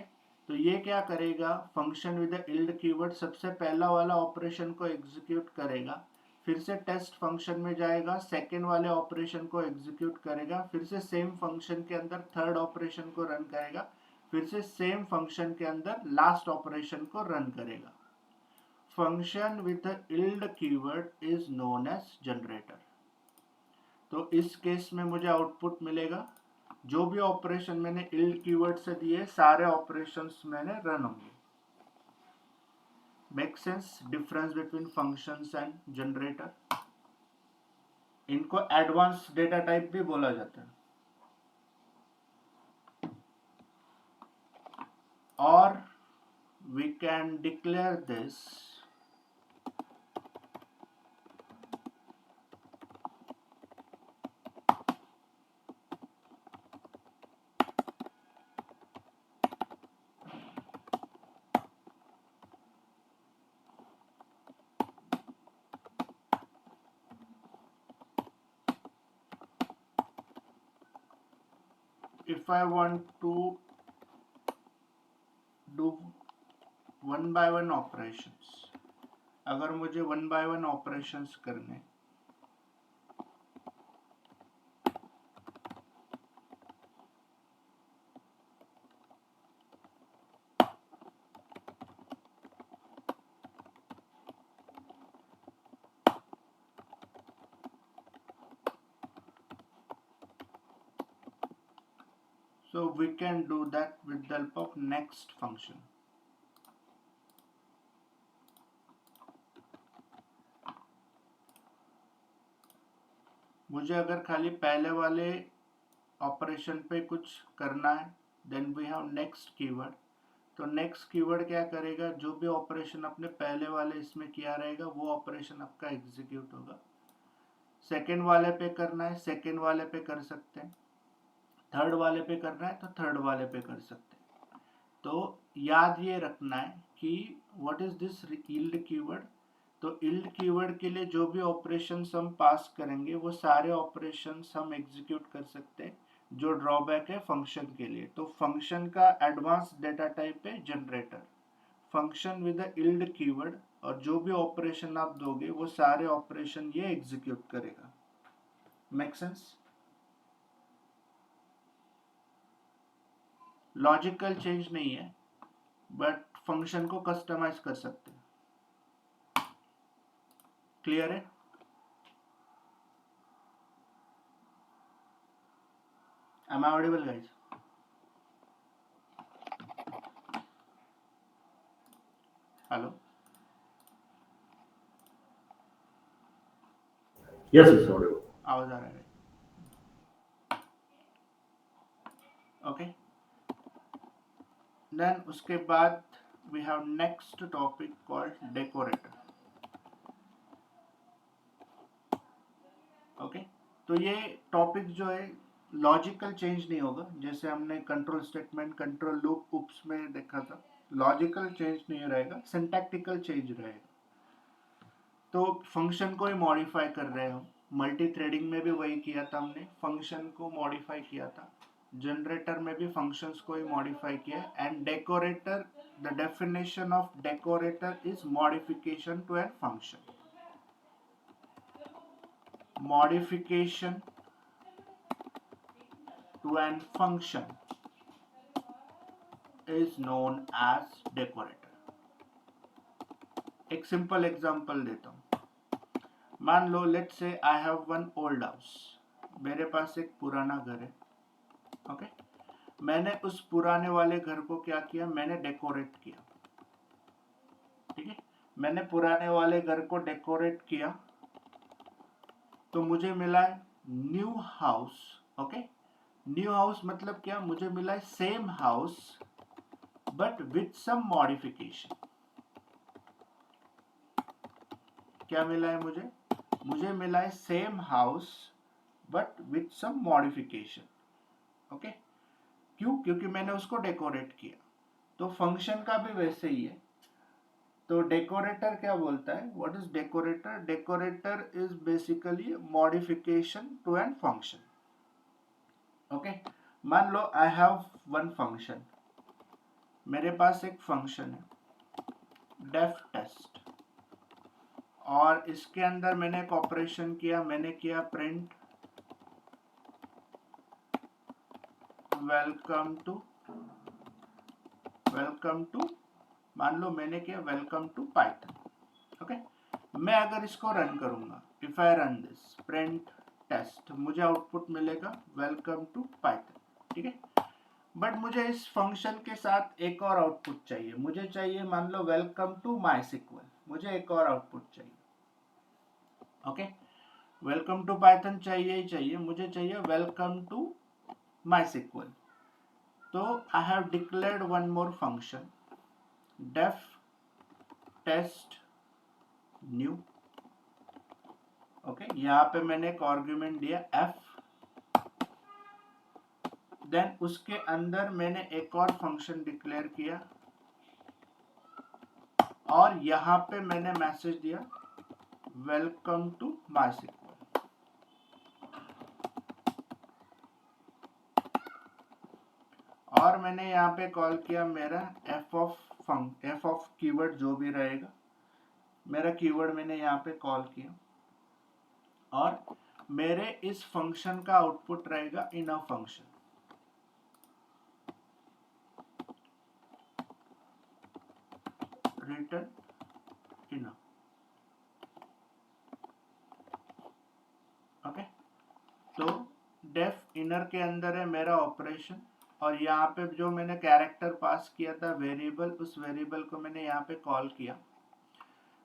[SPEAKER 1] तो ये क्या करेगा, function with the yield keyword सबसे पहला वाला ऑपरेशन को एग्जीक्यूट करेगा, फिर से टेस्ट फंक्शन में जाएगा, सेकेंड वाले ऑपरेशन को एग्जीक्यूट करेगा, फिर से सेम फंक्शन के अंदर थर्ड ऑपरेशन को रन करेगा, फिर से सेम फंक्शन के अंदर लास्ट ऑपरेशन को रन करेगा। Function with the yield keyword is known as generator. तो इस केस में मुझे आउटपुट मिलेगा, जो भी ऑपरेशन मैंने yield कीवर्ड से दिए सारे ऑपरेशंस मैंने रन होंगे। Make sense? Difference between functions and generator. इनको एडवांस डेटा टाइप भी बोला जाता है। और we can declare this if I want to do one by one operations, अगर मुझे वन बाय वन ऑपरेशंस करने, so we can do that with the help of next function. मुझे अगर खाली पहले वाले ऑपरेशन पे कुछ करना है then we have next keyword. तो नेक्स्ट कीवर्ड क्या करेगा, जो भी ऑपरेशन अपने पहले वाले इसमें किया रहेगा वो ऑपरेशन आपका एग्जीक्यूट होगा। सेकेंड वाले पे करना है सेकेंड वाले पे कर सकते हैं, थर्ड वाले पे करना है तो थर्ड वाले पे कर सकते हैं। तो याद ये रखना है कि what is this yield keyword. तो yield कीवर्ड के लिए जो भी ऑपरेशंस हम पास करेंगे वो सारे ऑपरेशंस हम एग्जीक्यूट कर सकते हैं, जो ड्रॉबैक है फंक्शन के लिए। तो फंक्शन का एडवांस डेटा टाइप है generator. Function with the yield keyword, और जो भी ऑपरेशन आप दोगे वो सारे ऑपरेशन ये एग्जीक्यूट करेगा। Make sense? लॉजिकल चेंज नहीं है बट फंक्शन को कस्टमाइज कर सकते हैं। क्लियर है? Am I audible, guys? Hello?
[SPEAKER 2] Yes, it's audible.
[SPEAKER 1] आवाज आ रहा है? ओके, देन उसके बाद we have next topic called decorator. Okay, तो ये टॉपिक जो है लॉजिकल चेंज नहीं होगा, जैसे हमने कंट्रोल स्टेटमेंट कंट्रोल लूप उप्स में देखा था। लॉजिकल चेंज नहीं रहेगा, सिंटैक्टिकल चेंज रहेगा। तो फंक्शन को ही मॉडिफाई कर रहे हो। मल्टी थ्रेडिंग में भी वही किया था हमने, फंक्शन को मॉडिफाई किया था। जनरेटर में भी फंक्शंस को ही मॉडिफाई किया। And decorator the definition of decorator is modification to a function. Modification to an function is known as decorator. एक सिंपल एग्जांपल देता हूँ. मान लो let's say I have one old house. मेरे पास एक पुराना घर है. ओके मैंने उस पुराने वाले घर को क्या किया, मैंने डेकोरेट किया. ठीक है, मैंने पुराने वाले घर को डेकोरेट किया तो मुझे मिला है new house. Okay new house मतलब क्या, मुझे मिला है same house but with some modification. क्या मिला है मुझे मिला है same house but with some modification. Okay क्यों, क्योंकि मैंने उसको डेकोरेट किया. तो फंक्शन का भी वैसे ही है. तो डेकोरेटर क्या बोलता है, what is decorator? Decorator is basically modification to an function. Okay मान लो आई हैव वन फंक्शन. मेरे पास एक फंक्शन है डेफ टेस्ट और इसके अंदर मैंने एक ऑपरेशन किया. मैंने किया प्रिंट वेलकम टू मान लो मैंने किया वेलकम टू पाइथन. ओके मैं अगर इसको रन करूंगा, if I run this print test, मुझे आउटपुट मिलेगा वेलकम टू पाइथन. ठीक है बट मुझे इस फंक्शन के साथ एक और आउटपुट चाहिए. मुझे चाहिए मान लो वेलकम टू माइस्क्ल. मुझे एक और आउटपुट चाहिए. ओके वेलकम टू पाइथन चाहिए ही चाहिए, मुझे चाहिए वेलकम टू माइस्क्ल. तो I have declared one more function def test new. Okay यहाँ पे मैंने एक आर्गुमेंट दिया f. देन उसके अंदर मैंने एक और फंक्शन डिक्लेयर किया और यहाँ पे मैंने मैसेज दिया वेलकम टू माइस्क्ल. और मैंने यहाँ पे कॉल किया मेरा f ऑफ कीवर्ड जो भी रहेगा, मेरा कीवर्ड मैंने यहाँ पे कॉल किया और मेरे इस फंक्शन का आउटपुट रहेगा in a function. Return in. Okay तो डेफ इनर के अंदर है मेरा ऑपरेशन और यहाँ पे जो मैंने कैरेक्टर पास किया था वेरिएबल, उस वेरिएबल को मैंने यहाँ पे कॉल किया.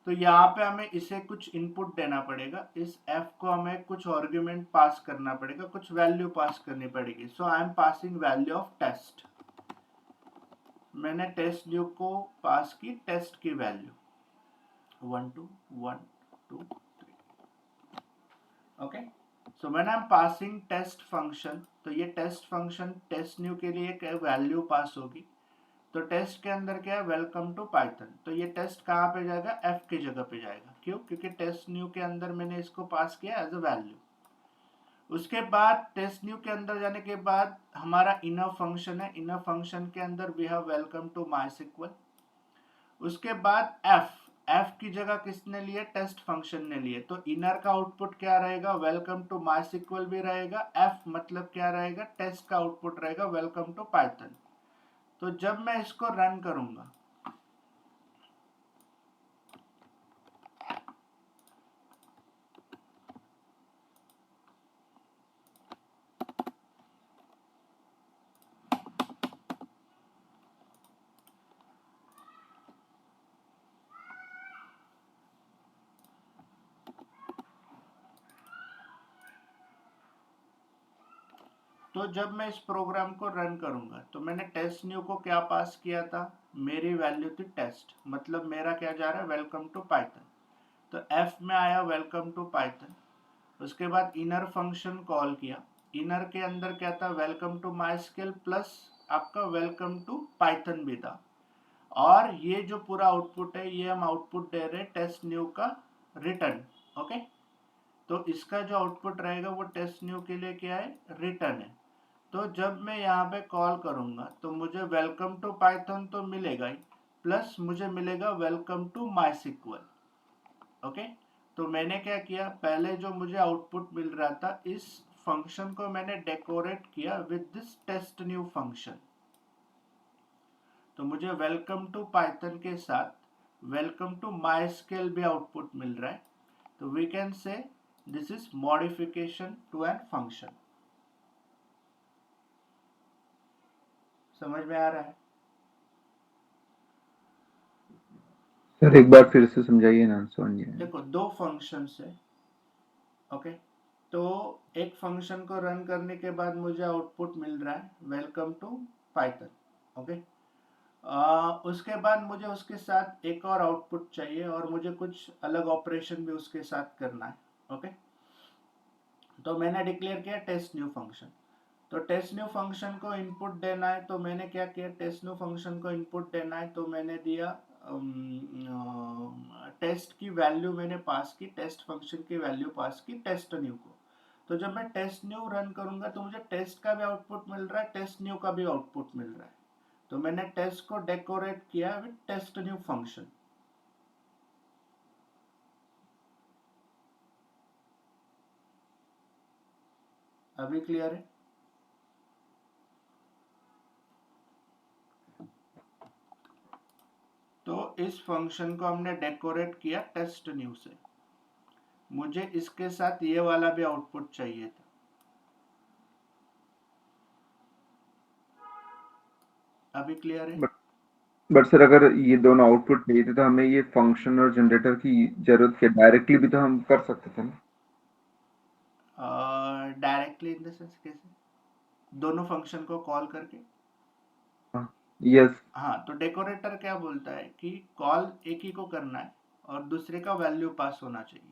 [SPEAKER 1] तो यहाँ पे हमें इसे कुछ इनपुट देना पड़ेगा. इस f को हमें कुछ आर्गुमेंट पास करना पड़ेगा, कुछ वैल्यू पास करनी पड़ेगी. So I am passing value of test. मैंने टेस्ट न्यू को पास की टेस्ट की value 1 2 1 2 3. Okay so when I am passing test function, तो ये टेस्ट फंक्शन टेस्ट न्यू के लिए एक वैल्यू पास होगी. तो टेस्ट के अंदर क्या है वेलकम टू पाइथन. तो ये टेस्ट कहाँ पे जाएगा, f की जगह पे जाएगा. क्यों, क्योंकि टेस्ट न्यू के अंदर मैंने इसको पास किया एज अ वैल्यू. उसके बाद टेस्ट न्यू के अंदर जाने के बाद हमारा इनर फंक्शन है. इनर फंक्शन के अंदर we have welcome to MySQL. उसके बाद f की जगह किसने लिए, टेस्ट फंक्शन ने लिए. तो इनर का आउटपुट क्या रहेगा, वेलकम टू माइस्क्ल भी रहेगा. f मतलब क्या रहेगा, टेस्ट का आउटपुट रहेगा वेलकम टू पाइथन. तो जब मैं इसको रन करूंगा तो जब मैं इस प्रोग्राम को रन करूंगा तो मैंने टेस्ट न्यू को क्या पास किया था, मेरी वैल्यू थी टेस्ट. मतलब मेरा क्या जा रहा है वेलकम टू पाइथन. तो f में आया वेलकम टू पाइथन. उसके बाद इनर फंक्शन कॉल किया. इनर के अंदर क्या था, वेलकम टू माइस्क्ल प्लस आपका वेलकम टू पाइथन भी था. और ये जो पूरा आउटपुट है ये हम आउटपुट दे रहे हैं टेस्ट न्यू का रिटर्न. ओके तो इसका जो आउटपुट रहेगा वो टेस्ट न्यू के लिए क्या है, रिटर्न है. तो जब मैं यहाँ पे कॉल करूंगा तो मुझे वेलकम टू पाइथन तो मिलेगा ही, प्लस मुझे मिलेगा welcome to my SQL. Okay, तो मैंने क्या किया, पहले जो मुझे आउटपुट मिल रहा था इस फंक्शन को मैंने डेकोरेट किया with this test new function. तो मुझे वेलकम टू पाइथन के साथ वेलकम टू माइस्केल भी आउटपुट मिल रहा है। तो we can say this is modification to an function. समझ में आ रहा है?
[SPEAKER 4] सर एक बार फिर से समझाइए ना, समझिए।
[SPEAKER 1] देखो, दो फंक्शन है। ओके, तो एक फंक्शन को रन करने के बाद मुझे आउटपुट मिल रहा है वेलकम टू पाइथन। ओके, उसके बाद मुझे उसके साथ एक और आउटपुट चाहिए और मुझे कुछ अलग ऑपरेशन भी उसके साथ करना है। ओके, तो मैंने डिक्लेयर किया टेस्ट न्यू फंक्शन। तो टेस्ट न्यू फंक्शन को इनपुट देना है, तो मैंने क्या किया, टेस्ट न्यू फंक्शन को इनपुट देना है तो मैंने दिया टेस्ट की वैल्यू मैंने पास की, टेस्ट फंक्शन की वैल्यू पास की टेस्ट न्यू को। तो जब मैं टेस्ट न्यू रन करूंगा तो मुझे टेस्ट का भी आउटपुट मिल रहा है, टेस्ट न्यू का भी आउटपुट मिल रहा है। तो मैंने टेस्ट को डेकोरेट किया विद टेस्ट न्यू फंक्शन। अभी क्लियर है? तो इस फंक्शन को हमने डेकोरेट किया टेस्ट न्यू से। मुझे इसके साथ ये वाला भी आउटपुट चाहिए था। अभी क्लियर है?
[SPEAKER 4] बट सर अगर ये दोनों आउटपुट नहीं थे तो हमें ये फंक्शन और जनरेटर की जरूरत है, डायरेक्टली भी तो हम कर सकते थे ना।
[SPEAKER 1] डायरेक्टली इन द सेंस कैसे? दोनों फंक्शन को कॉल करके?
[SPEAKER 4] यस।
[SPEAKER 1] हाँ, तो डेकोरेटर क्या बोलता है कि कॉल एक ही को करना है और दूसरे का वैल्यू पास होना चाहिए।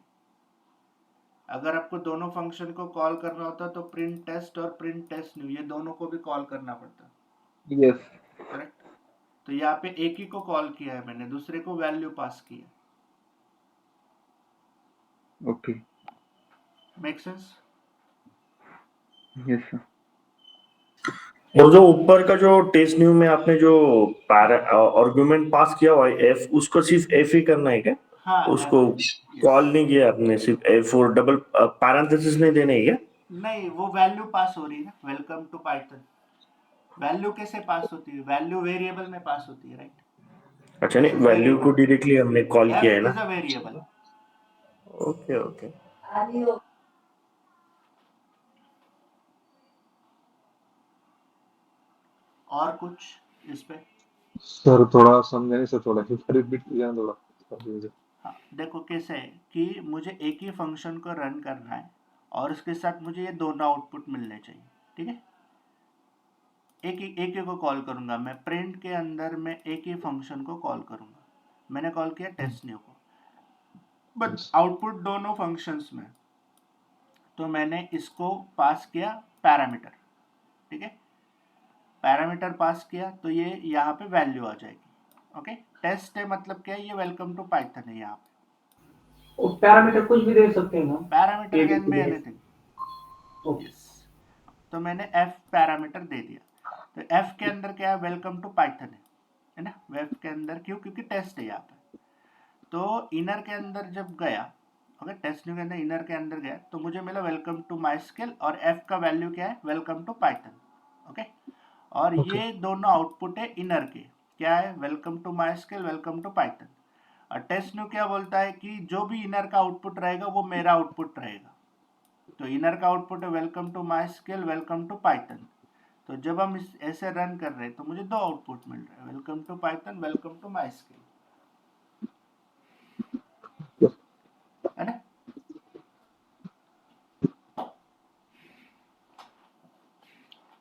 [SPEAKER 1] अगर आपको दोनों फंक्शन को कॉल करना होता तो प्रिंट टेस्ट और प्रिंट टेस्ट न्यू ये दोनों को भी कॉल करना पड़ता।
[SPEAKER 4] यस।
[SPEAKER 1] करेक्ट? तो यहाँ पे एक ही को कॉल किया है मैंने, दूसरे को वैल्यू पास किया।
[SPEAKER 4] Okay.
[SPEAKER 1] Make sense?
[SPEAKER 4] Yes sir.
[SPEAKER 2] और जो ऊपर का जो टेस्ट न्यू में आपने जो आर्गुमेंट पास किया हुआ है एफ, उसको सिर्फ एफ ही करना है क्या?
[SPEAKER 1] हाँ,
[SPEAKER 2] उसको कॉल नहीं किया आपने, सिर्फ एफ और डबल पैरेंथेसिस नहीं देने है क्या?
[SPEAKER 1] नहीं, वो वैल्यू पास हो रही है ना, वेलकम टू पाइथन। वैल्यू कैसे पास होती है? वैल्यू वेरिएबल में पास होती है, राइट?
[SPEAKER 2] अच्छा, नहीं वैल्यू को डायरेक्टली हमने कॉल किया है
[SPEAKER 1] एफ
[SPEAKER 2] ना।
[SPEAKER 1] Is a variable.
[SPEAKER 2] Okay okay.
[SPEAKER 1] और कुछ इस पे?
[SPEAKER 5] सर थोड़ा समझने से थोड़ा रिपीट कीजिए ना थोड़ा।
[SPEAKER 1] हाँ, देखो कैसे है कि मुझे एक ही फंक्शन को रन करना है और उसके साथ मुझे ये दोनों आउटपुट मिलने चाहिए। ठीक है, एक ही को कॉल करूंगा मैं, प्रिंट के अंदर मैं एक ही फंक्शन को कॉल करूंगा। मैंने कॉल किया टेस्ट न्यू को, बट आउटपुट दोनों फंक्शंस में। तो मैंने इसको पास किया पैरामीटर। ठीक है, पैरामीटर पास किया तो ये यहाँ पे वैल्यू आ जाएगी। ओके, टेस्ट है मतलब क्या है, ये वेलकम टू पाइथन है। यहाँ पे
[SPEAKER 3] पैरामीटर कुछ भी दे सकते हैं ना,
[SPEAKER 1] parameter can be anything.
[SPEAKER 3] Okay.
[SPEAKER 1] Yes, तो मैंने एफ पैरामीटर दे दिया। तो एफ के अंदर क्या है, वेलकम टू पाइथन है ना। एफ के अंदर क्यों? क्योंकि टेस्ट है यहाँ पे। तो इनर के अंदर जब गया, ओके, टेस्ट न्यू के अंदर इनर के अंदर गया तो मुझे मिला वेलकम टू माइस्केल और एफ का वैल्यू क्या है, वेलकम टू पाइथन। ओके, और ये दोनों आउटपुट है इनर के, क्या है, welcome to MySQL, welcome to Python. और टेस्ट न्यू क्या बोलता है कि जो भी इनर का आउटपुट रहेगा वो मेरा आउटपुट रहेगा। तो इनर का आउटपुट है welcome to MySQL, welcome to Python. तो जब हम इस ऐसे रन कर रहे हैं तो मुझे दो आउटपुट मिल रहे हैं, welcome to Python, welcome to MySQL, है ना।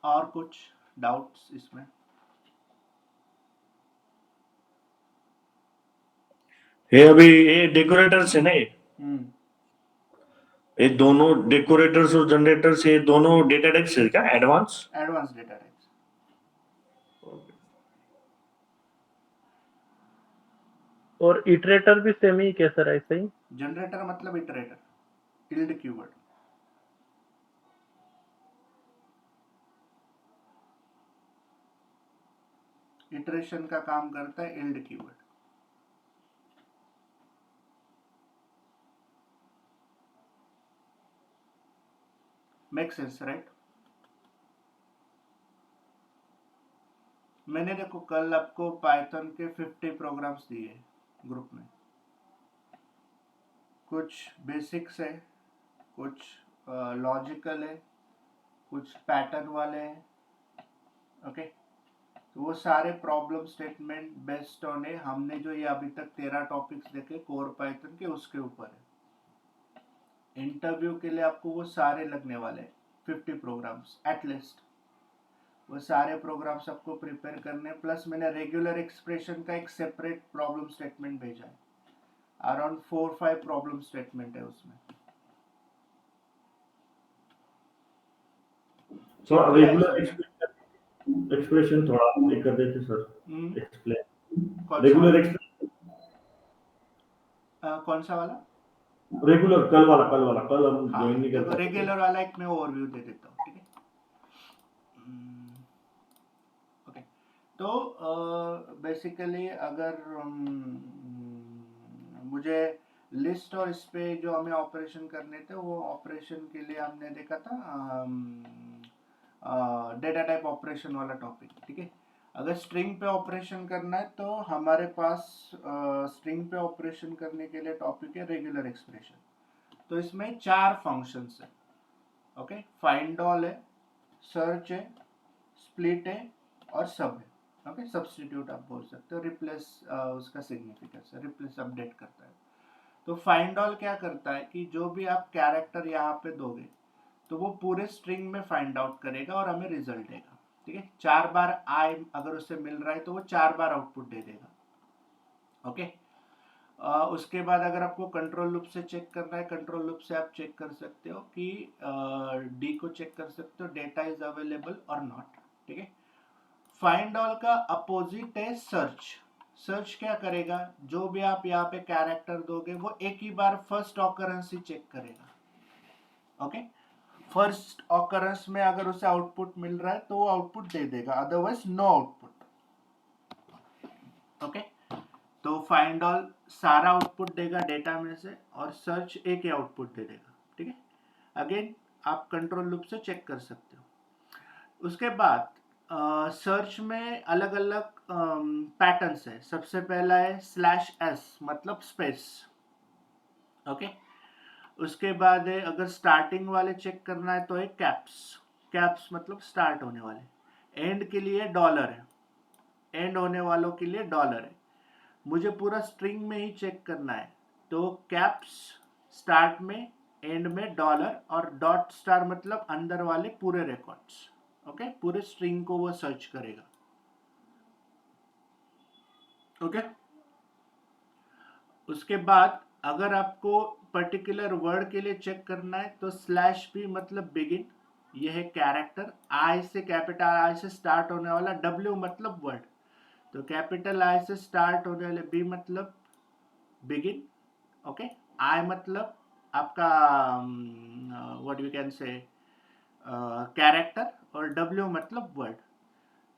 [SPEAKER 1] और कुछ डाउट्स इसमें?
[SPEAKER 2] ये अभी ये डेकोरेटर्स है ना,
[SPEAKER 1] हम्म,
[SPEAKER 2] ये दोनों डेकोरेटर्स और जनरेटर्स, ये दोनों डेटा टाइप्स है क्या, एडवांस?
[SPEAKER 1] Advance data types.
[SPEAKER 6] और इटरेटर भी सेम ही क्या सर, ऐसा ही?
[SPEAKER 1] जनरेटर मतलब इटरेटर, टिल्ड कीवर्ड। इटरेशन का काम करता है yield keyword. Make sense right? मैंने देखो कल आपको पाइथन के 50 प्रोग्राम्स दिए ग्रुप में, कुछ बेसिक्स है, कुछ लॉजिकल है, कुछ पैटर्न वाले हैं। ओके, तो वो सारे प्रॉब्लम स्टेटमेंट बेस्ड ऑन है, हमने जो ये अभी तक 13 टॉपिक्स देखे कोर पाइथन के उसके ऊपर है। इंटरव्यू के लिए आपको वो सारे लगने वाले हैं, 50 प्रोग्राम्स एटलीस्ट, वो सारे प्रोग्राम्स आपको प्रिपेयर करने। प्लस मैंने रेगुलर एक्सप्रेशन का एक सेपरेट प्रॉब्लम स्टेटमेंट भेजा है, अराउंड 4-5 प्रॉब्लम स्टेटमेंट है उसमें।
[SPEAKER 2] थोड़ा रेगुलर एक्सप्रेशन थोड़ा ये कर देते सर, एक्सप्लेन रेगुलर एक्सप्रेशन।
[SPEAKER 1] कौन सा वाला?
[SPEAKER 2] रेगुलर कल वाला कल हम ज्वाइन नहीं कर पाए।
[SPEAKER 1] रेगुलर वाला एक मैं ओवरव्यू दे देता हूँ, ठीक है? ओके, तो बेसिकली अगर मुझे लिस्ट और इस पे जो हमें ऑपरेशन करने थे, वो ऑपरेशन के लिए हमने देखा था डेटा टाइप ऑपरेशन वाला टॉपिक, ठीक है? अगर स्ट्रिंग पे ऑपरेशन करना है तो हमारे पास स्ट्रिंग पे ऑपरेशन करने के लिए टॉपिक है रेगुलर एक्सप्रेशन। तो इसमें 4 फंक्शंस है। ओके, फाइंड ऑल है, सर्च है, स्प्लिट है और सब है। ओके, सब्स्टिट्यूट आप बोल सकते हो, रिप्लेस उसका सिग्निफिकेंस है, रिप्लेस अपडेट करता है। तो फाइंड ऑल क्या करता है कि जो भी आप कैरेक्टर यहाँ पे दोगे तो वो पूरे स्ट्रिंग में फाइंड आउट करेगा और हमें रिजल्ट देगा, ठीक है? 4 बार आई अगर उसे मिल रहा है तो वो 4 बार आउटपुट दे देगा। ओके, उसके बाद अगर आपको कंट्रोल लूप से चेक करना है, कंट्रोल लूप से आप चेक कर सकते हो कि डी को चेक कर सकते हो, डेटा इज अवेलेबल और नॉट, ठीक है? फाइंड ऑल का अपोजिट है सर्च। सर्च क्या करेगा, जो भी आप यहाँ पे कैरेक्टर दोगे वो एक ही बार फर्स्ट ऑकरेंस ही चेक करेगा। ओके, फर्स्ट ऑकरेंस में अगर उसे आउटपुट मिल रहा है तो वो आउटपुट दे देगा, अदरवाइज नो आउटपुट। ओके, तो फाइंड ऑल सारा आउटपुट देगा डेटा में से और सर्च एक ही आउटपुट दे देगा, ठीक है? अगेन आप कंट्रोल लूप से चेक कर सकते हो। उसके बाद सर्च में अलग अलग पैटर्न्स है। सबसे पहला है /s मतलब स्पेस। ओके, उसके बाद है अगर स्टार्टिंग वाले चेक करना है तो है कैप्स। कैप्स मतलब स्टार्ट होने वाले। एंड के लिए डॉलर है, एंड होने वालों के लिए डॉलर है। मुझे पूरा स्ट्रिंग में ही चेक करना है तो कैप्स, स्टार्ट में, एंड में डॉलर और डॉट स्टार मतलब अंदर वाले पूरे रिकॉर्ड्स। ओके, पूरे स्ट्रिंग को वो सर्च करेगा। ओके, उसके बाद अगर आपको पर्टिकुलर वर्ड के लिए चेक करना है तो /b मतलब बिगिन, ये है कैरेक्टर। आई से, कैपिटल आई से स्टार्ट होने वाला, W मतलब वर्ड, तो कैपिटल आई से स्टार्ट होने वाले बी मतलब बिगिन। ओके, आई मतलब आपका what you can say character और W मतलब वर्ड।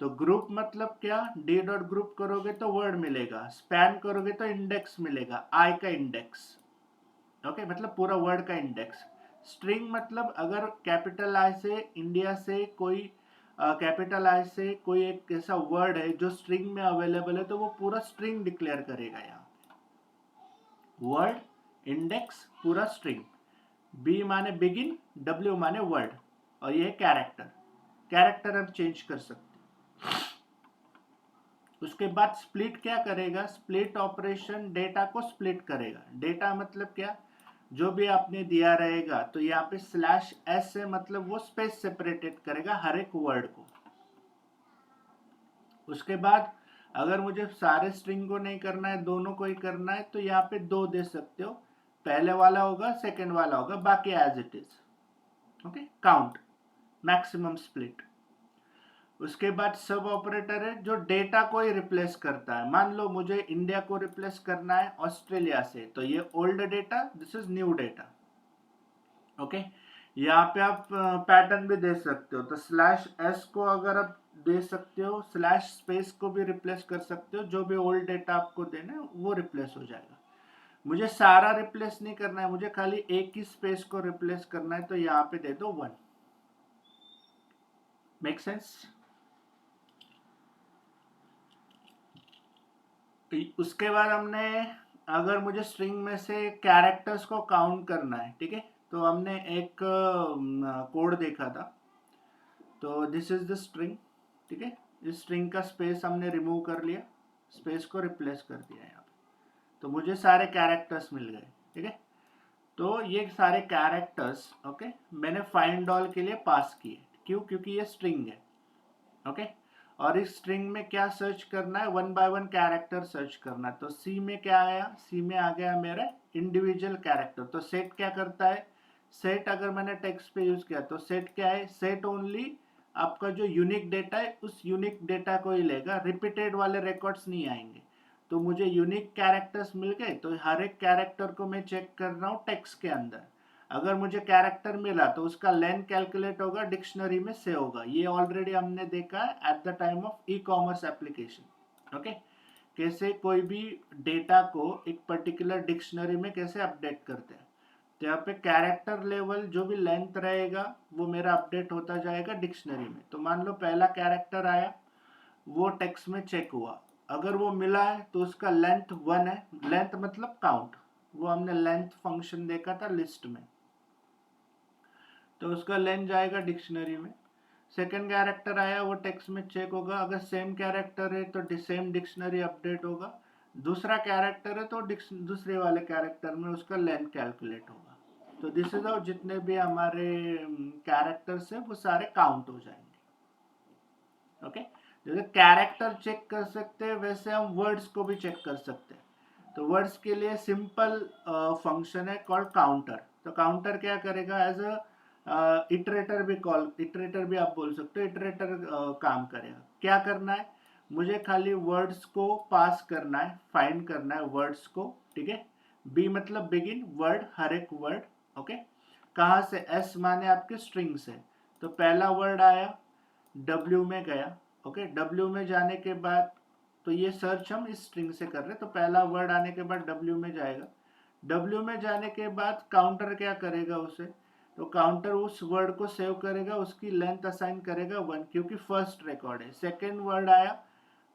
[SPEAKER 1] तो ग्रुप मतलब क्या, डी डॉट ग्रुप करोगे तो वर्ड मिलेगा, स्पैन करोगे तो इंडेक्स मिलेगा, आई का इंडेक्स। ओके, मतलब पूरा वर्ड का इंडेक्स। स्ट्रिंग मतलब अगर कैपिटल आई से, इंडिया से कोई कैपिटल आई से कोई एक ऐसा वर्ड है जो स्ट्रिंग में अवेलेबल है तो वो पूरा स्ट्रिंग डिक्लेयर करेगा। यहाँ वर्ड, इंडेक्स, पूरा स्ट्रिंग। बी माने बिगिन, W माने वर्ड और ये कैरेक्टर। कैरेक्टर हम चेंज कर सकते हैं। उसके बाद स्प्लिट क्या करेगा, स्प्लिट ऑपरेशन डेटा को स्प्लिट करेगा। डेटा मतलब क्या, जो भी आपने दिया रहेगा तो यहाँ पे /s से मतलब वो स्पेस सेपरेटेड करेगा हर एक वर्ड को। उसके बाद अगर मुझे सारे स्ट्रिंग को नहीं करना है, दोनों को ही करना है तो यहाँ पे 2 दे सकते हो, पहले वाला होगा, सेकेंड वाला होगा, बाकी as it is. Okay, count, maximum split. उसके बाद सब ऑपरेटर है जो डेटा को ही रिप्लेस करता है। मान लो मुझे इंडिया को रिप्लेस करना है ऑस्ट्रेलिया से, तो ये old data, this is new data. Okay, यहाँ पे आप पैटर्न भी दे सकते हो। तो /s को अगर आप दे सकते हो, स्लैश स्पेस को भी रिप्लेस कर सकते हो, जो भी ओल्ड डेटा आपको देना है वो रिप्लेस हो जाएगा। मुझे सारा रिप्लेस नहीं करना है, मुझे खाली एक ही स्पेस को रिप्लेस करना है, तो यहाँ पे दे दो 1। Make sense? उसके बाद हमने, अगर मुझे स्ट्रिंग में से कैरेक्टर्स को काउंट करना है, ठीक है, तो हमने एक कोड देखा था। तो दिस इज द स्ट्रिंग, ठीक है, इस स्ट्रिंग का स्पेस हमने रिमूव कर लिया, स्पेस को रिप्लेस कर दिया यहाँ पे, तो मुझे सारे कैरेक्टर्स मिल गए, ठीक है। तो ये सारे कैरेक्टर्स, ओके, मैंने फाइंड ऑल के लिए पास किए। क्यों? क्योंकि ये स्ट्रिंग है, ओके। और इस स्ट्रिंग में क्या सर्च करना है? 1 बाय 1 कैरेक्टर सर्च करना है। तो सी में क्या आया? सी में आ गया मेरा इंडिविजुअल कैरेक्टर। तो सेट क्या करता है? सेट अगर मैंने टेक्स्ट पे यूज किया तो सेट क्या है? सेट ओनली आपका जो यूनिक डेटा है उस यूनिक डेटा को ही लेगा, रिपीटेड वाले रिकॉर्ड्स नहीं आएंगे। तो मुझे यूनिक कैरेक्टर्स मिल गए, तो हर एक कैरेक्टर को मैं चेक कर रहा हूँ टेक्स्ट के अंदर। अगर मुझे कैरेक्टर मिला तो उसका लेंथ कैलकुलेट होगा, डिक्शनरी में से होगा। ये ऑलरेडी हमने देखा है at the time of e commerce application, okay. कैसे कोई भी डेटा को एक पर्टिकुलर डिक्शनरी में कैसे अपडेट करते हैं। तो यहाँ पे कैरेक्टर लेवल जो भी लेंथ रहेगा वो मेरा अपडेट होता जाएगा डिक्शनरी में। तो मान लो पहला कैरेक्टर आया, वो टेक्स्ट में चेक हुआ, अगर वो मिला है तो उसका लेंथ 1 है, लेंथ मतलब काउंट, वो हमने लेंथ फंक्शन देखा था लिस्ट में, तो उसका लेंथ जाएगा डिक्शनरी में। सेकंड कैरेक्टर आया, वो टेक्स्ट में चेक होगा, अगर सेम कैरेक्टर है तो सेम डिक्शनरी अपडेट होगा। दूसरा कैरेक्टर है तो दूसरे वाले कैरेक्टर में उसका लेंथ कैलकुलेट होगा। तो दिस इज हाउ जितने भी हमारे कैरेक्टर्स है वो सारे काउंट हो जाएंगे, ओके। जैसे कैरेक्टर चेक कर सकते हैं वैसे हम वर्ड्स को भी चेक कर सकते हैं। तो वर्ड्स के लिए सिंपल फंक्शन है कॉल्ड काउंटर। तो काउंटर क्या करेगा? एज अ इटरेटर भी इटरेटर भी आप बोल सकते हो, इटरेटर काम करेगा। क्या करना है? मुझे खाली वर्ड्स को पास करना है, फाइंड करना है वर्ड्स को, ठीक है। बी मतलब बिगिन, वर्ड, हर एक वर्ड, ओके। कहाँ से? एस माने आपके स्ट्रिंग से। तो पहला वर्ड आया, डब्ल्यू में गया, ओके। डब्ल्यू में जाने के बाद, तो ये सर्च हम इस स्ट्रिंग से कर रहे हैं, तो पहला वर्ड आने के बाद डब्ल्यू में जाएगा। डब्ल्यू में जाने के बाद काउंटर क्या करेगा उसे? तो काउंटर उस वर्ड को सेव करेगा, उसकी लेंथ असाइन करेगा 1, क्योंकि फर्स्ट रिकॉर्ड है। सेकेंड वर्ड आया,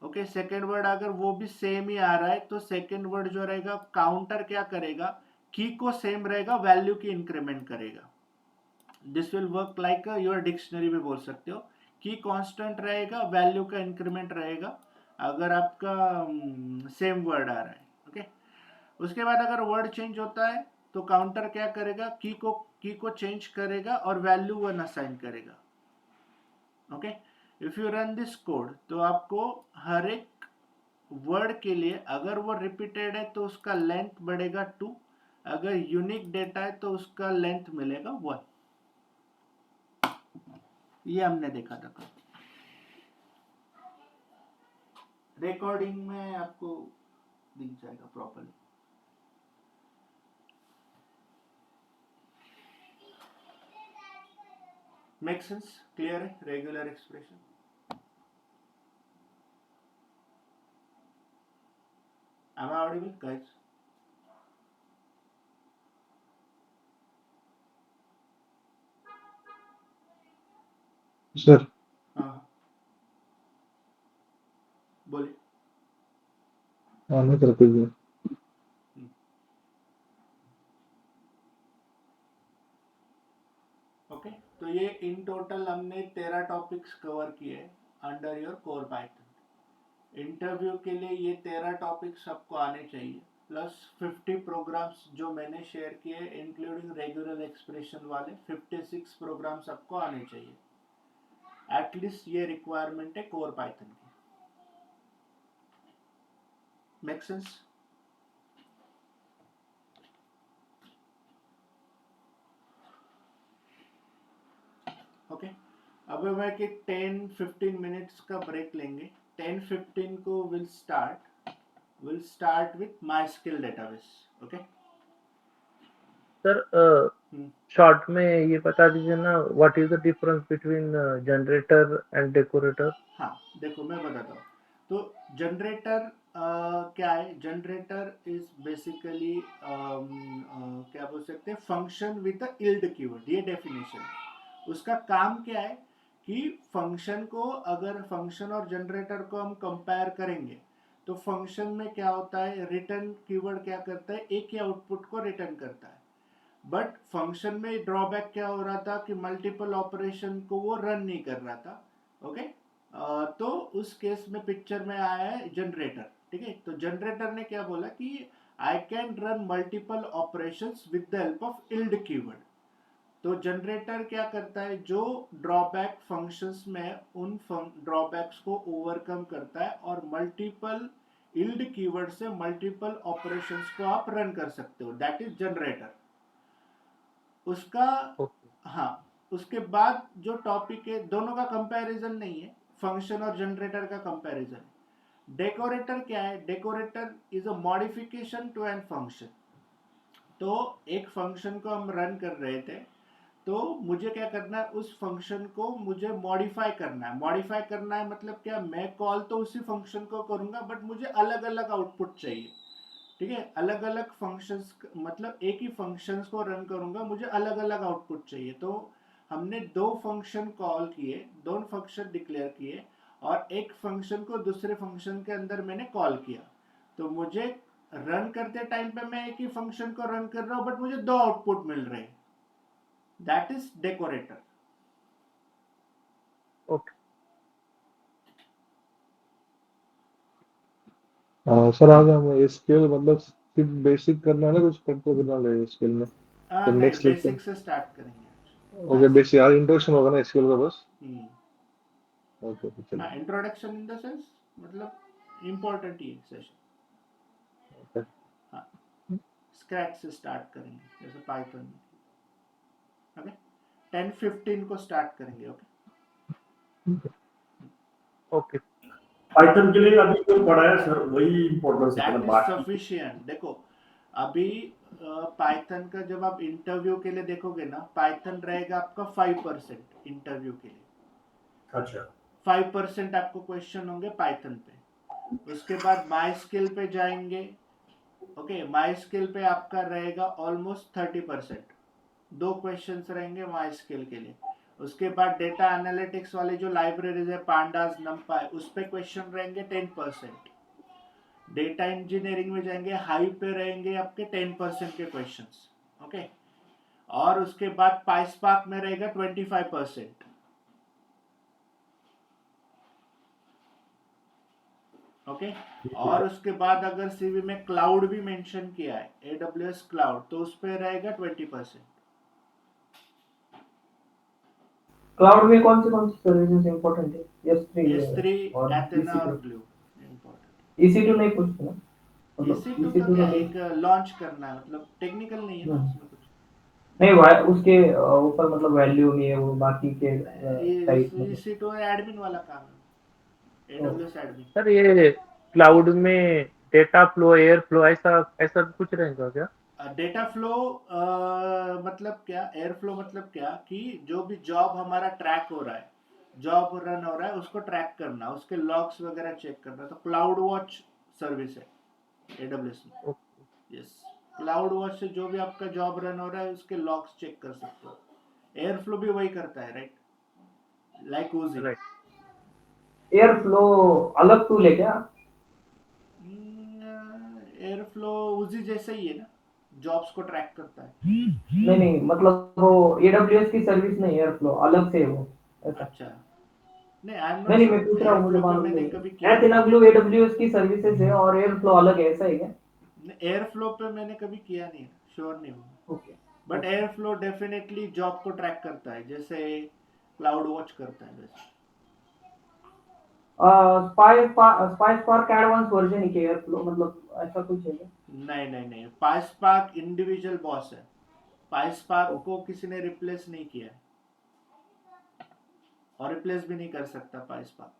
[SPEAKER 1] ओके, सेकेंड वर्ड अगर वो भी सेम ही आ रहा है तो सेकेंड वर्ड जो रहेगा काउंटर क्या करेगा? की को सेम रहेगा, वैल्यू की इंक्रीमेंट करेगा। This will work like your dictionary में बोल सकते हो कि कांस्टेंट रहेगा, वैल्यू का इंक्रीमेंट रहेगा अगर आपका सेम वर्ड आ रहा है, ओके। उसके बाद अगर वर्ड चेंज होता है तो काउंटर क्या करेगा? की को चेंज करेगा और वैल्यू 1 असाइन करेगा, okay. If you run this code तो आपको हर एक वर्ड के लिए अगर वो रिपीटेड है तो उसका लेंथ बढ़ेगा 2, अगर यूनिक डेटा है तो उसका लेंथ मिलेगा 1। ये हमने देखा था। रिकॉर्डिंग में आपको दिख जाएगा प्रॉपर्ली। Make sense? क्लियर है? Regular expression. Am I audible, guys?
[SPEAKER 5] Sir
[SPEAKER 1] हाँ, बोलिए।
[SPEAKER 5] आने करते हुए
[SPEAKER 1] ओके, तो ये इन टोटल हमने 13 टॉपिक्स कवर किए under your core Python. Interview के लिए ये 13 टॉपिक्स आपको आने चाहिए, प्लस 50 प्रोग्राम्स जो मैंने शेयर किए इंक्लूडिंग रेगुलर एक्सप्रेशन वाले 56 प्रोग्राम्स आपको आने चाहिए। एटलीस्ट ये रिक्वायरमेंट है कोर पाइथन की। Make sense? ओके, अब मैं कि 10-15 मिनट्स का ब्रेक लेंगे। 10-15 को will start with my skill database, okay.
[SPEAKER 6] Sir short में ये बता दीजिए ना, what is the difference between generator and decorator?
[SPEAKER 1] हाँ देखो मैं बताता हूँ। तो जनरेटर क्या है, जनरेटर इज बेसिकली क्या बोल सकते हैं, function with the yield keyword, ये डेफिनेशन है। उसका काम क्या है कि फंक्शन को, अगर फंक्शन और जनरेटर को हम कंपेयर करेंगे तो फंक्शन में क्या होता है, रिटर्न कीवर्ड क्या करता है, एक ही आउटपुट को रिटर्न करता है। बट फंक्शन में ड्रॉबैक क्या हो रहा था कि मल्टीपल ऑपरेशन को वो रन नहीं कर रहा था। ओके, तो उस केस में पिक्चर में आया है जनरेटर। ठीक है, तो जनरेटर ने क्या बोला कि I can run multiple operations with the help of yield keyword. तो जनरेटर क्या करता है, जो ड्रॉबैक फंक्शंस में उन ड्रॉबैक्स को ओवरकम करता है और मल्टीपल इल्ड कीवर्ड से मल्टीपल ऑपरेशंस को आप रन कर सकते हो, दैट इज जनरेटर। उसका
[SPEAKER 6] ओके।
[SPEAKER 1] हाँ, उसके बाद जो टॉपिक है, दोनों का कंपैरिजन नहीं है, फंक्शन और जनरेटर का कंपैरिजन है। डेकोरेटर क्या है, decorator is a modification to an function. तो एक फंक्शन को हम रन कर रहे थे, तो मुझे क्या करना है, उस फंक्शन को मुझे मॉडिफाई करना है। मॉडिफाई करना है मतलब क्या, मैं कॉल तो उसी फंक्शन को करूंगा बट मुझे अलग अलग आउटपुट चाहिए। ठीक है, अलग अलग फंक्शंस, मतलब एक ही फंक्शंस को रन करूंगा, मुझे अलग अलग आउटपुट चाहिए। तो हमने दो फंक्शन कॉल किए, दो फंक्शन डिक्लेयर किए, और एक फंक्शन को दूसरे फंक्शन के अंदर मैंने कॉल किया। तो मुझे रन करते टाइम पे मैं एक ही फंक्शन को रन कर रहा हूं बट मुझे दो आउटपुट मिल रहे हैं, that is decorator.
[SPEAKER 6] Okay.
[SPEAKER 5] Sir आज हम एसक्यूएल मतलब सिर्फ बेसिक करना है ना, कुछ कंट्रोल करना है एसक्यूएल में? तो
[SPEAKER 1] नहीं,
[SPEAKER 5] नेक्स्ट लेक्चर,
[SPEAKER 1] बेसिक से स्टार्ट करेंगे।
[SPEAKER 5] ओके, बेसिक आज इंट्रोडक्शन होगा ना एसक्यूएल का बस?
[SPEAKER 1] हम्म,
[SPEAKER 5] ओके
[SPEAKER 1] हाँ,
[SPEAKER 5] चलिए।
[SPEAKER 1] इंट्रोडक्शन इन द सेंस, मतलब इम्पोर्टेंट ही सेशन।
[SPEAKER 5] ओके।
[SPEAKER 1] हाँ, स्क्रैच से स्टार्ट करेंगे, जैसे पाइथन। ओके, 10-15 को स्टार्ट करेंगे। Okay,
[SPEAKER 6] okay.
[SPEAKER 2] पाइथन के लिए अभी जो पढ़ा है सर वही इम्पोर्टेंस है ना,
[SPEAKER 1] दैट इज
[SPEAKER 2] बाकी
[SPEAKER 1] सफिशिएंट। देखो अभी पाइथन का जब आप इंटरव्यू के लिए देखोगे ना, पाइथन रहेगा आपका 5% इंटरव्यू के लिए।
[SPEAKER 2] अच्छा
[SPEAKER 1] 5% आपको क्वेश्चन होंगे पाइथन पे। उसके बाद माई स्किल पे जाएंगे। ओके, माई स्किल पे आपका रहेगा ऑलमोस्ट 30%, दो क्वेश्चंस रहेंगे माई स्किल के लिए। उसके बाद डेटा एनालिटिक्स वाले जो लाइब्रेरीज है, पांडास, नमपाई, उस पे क्वेश्चन रहेंगे 10%। डेटा इंजीनियरिंग में जाएंगे, हाई पे रहेंगे आपके 10% के क्वेश्चंस। ओके, और उसके बाद पाइस्पार्क में रहेगा 25%। ओके, और उसके बाद अगर सीवी में क्लाउड भी मेंशन किया है, एडब्ल्यूएस क्लाउड, तो उस पे रहेगा 20%।
[SPEAKER 3] क्लाउड में कौन सी सर्विसेज इंपॉर्टेंट है?
[SPEAKER 1] S3,
[SPEAKER 3] S3 और
[SPEAKER 1] एथेना और
[SPEAKER 3] EC2?
[SPEAKER 1] Glue important.
[SPEAKER 3] EC2 नहीं पूछते ना, मतलब
[SPEAKER 1] EC2 का
[SPEAKER 3] EC2
[SPEAKER 1] क्या,
[SPEAKER 3] तो नहीं।
[SPEAKER 1] एक लॉन्च करना है, मतलब टेक्निकल नहीं है ना उसमें कुछ।
[SPEAKER 3] नहीं उसके ऊपर मतलब वैल्यू नहीं है वो बाकी के टाइप मतलब।
[SPEAKER 1] EC2 एडमिन वाला काम है, एडब्ल्यूएस एडमिन।
[SPEAKER 6] सर ये क्लाउड में डेटा फ्लो, एयर फ्लो, ऐसा ऐसा कुछ रहेगा क्या?
[SPEAKER 1] डेटा फ्लो मतलब क्या, एयर फ्लो मतलब क्या, कि जो भी जॉब हमारा ट्रैक हो रहा है, जॉब रन हो रहा है, उसको ट्रैक करना, उसके लॉग्स वगैरह चेक करना, तो क्लाउड वॉच सर्विस है एडब्ल्यूएस में। यस, क्लाउड वॉच से जो भी आपका जॉब रन हो रहा है उसके लॉग्स चेक कर सकते हो। एयर फ्लो भी वही करता है, राइट, लाइक ओजी।
[SPEAKER 6] राइट।
[SPEAKER 3] एयर फ्लो अलग टूल है क्या?
[SPEAKER 1] एयर फ्लो ओजी जैसा ही है ना, जॉब्स को ट्रैक करता है।
[SPEAKER 3] नहीं मतलब वो AWS की सर्विस नहीं, एयर फ्लो अलग से है वो, ऐसा।
[SPEAKER 1] अच्छा, नहीं आई एम नॉट
[SPEAKER 3] नहीं मैं
[SPEAKER 1] श्योर,
[SPEAKER 3] पूछ रहा
[SPEAKER 1] एयर
[SPEAKER 3] हूँ, मुझे
[SPEAKER 1] फ्लो पे
[SPEAKER 3] मालूम
[SPEAKER 1] मैंने
[SPEAKER 3] नहीं
[SPEAKER 1] कभी
[SPEAKER 3] है।
[SPEAKER 1] किया नहीं।
[SPEAKER 3] एथेना ग्लू AWS की सर्विसेज है और एयर फ्लो अलग है, ऐसा है क्या?
[SPEAKER 1] एयर फ्लो पे मैंने कभी किया नहीं, श्योर नहीं हूँ।
[SPEAKER 3] Okay.
[SPEAKER 1] But air flow definitely job को ट्रैक करता है, जैसे क्लाउड वॉच करता है वैसे।
[SPEAKER 3] स्पाइस पार्क एडवांस वर्जन है एयर फ्लो, मतलब ऐसा कुछ है क्या?
[SPEAKER 1] नहीं, पाइस्पार्क इंडिविजुअल बॉस है, पाइस्पार्क को किसी ने रिप्लेस नहीं किया है और रिप्लेस भी नहीं कर सकता पाइस्पार्क।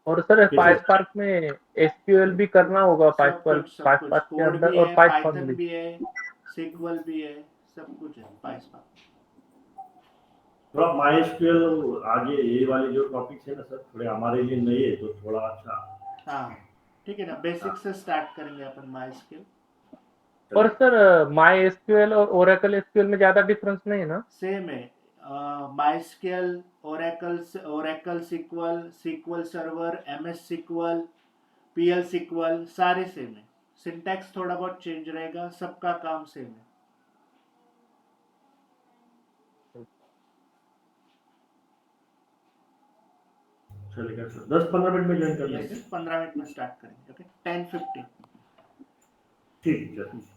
[SPEAKER 6] और सर
[SPEAKER 2] ठीक है।
[SPEAKER 6] पाइस्पार्क में एसक्यूएल भी करना होगा,
[SPEAKER 1] सब
[SPEAKER 6] पाइस्पार्क
[SPEAKER 1] कुछ
[SPEAKER 6] पाइस्पार्क के
[SPEAKER 1] कोड
[SPEAKER 6] अंदर,
[SPEAKER 1] भी
[SPEAKER 6] और
[SPEAKER 1] है,
[SPEAKER 6] पाइथन
[SPEAKER 1] पाइथन
[SPEAKER 6] भी?
[SPEAKER 1] भी है, SQL भी है, सब कुछ है PySpark।
[SPEAKER 2] थोड़ा MySQL आगे ये वाले जो टॉपिक्स है ना सर, थोड़े हमारे लिए नए है, तो थोड़ा अच्छा।
[SPEAKER 1] हाँ ठीक है ना, बेसिक से स्टार्ट करेंगे अपन MySQL।
[SPEAKER 6] और सर माई एसक्यूएल और ओरेकल एसक्यूएल में ज्यादा डिफरेंस नहीं है ना?
[SPEAKER 1] सेम है, MySQL, Oracle SQL, SQL server, MS SQL, PL SQL सारे सेम है। सिंटैक्स थोड़ा बहुत चेंज रहेगा, सबका काम सेम है।
[SPEAKER 2] चलेगा सर, 10-15 मिनट में ज्वाइन कर लेंगे।
[SPEAKER 1] 15 मिनट में स्टार्ट करेंगे। ओके 10:15।
[SPEAKER 2] ठीक है सर।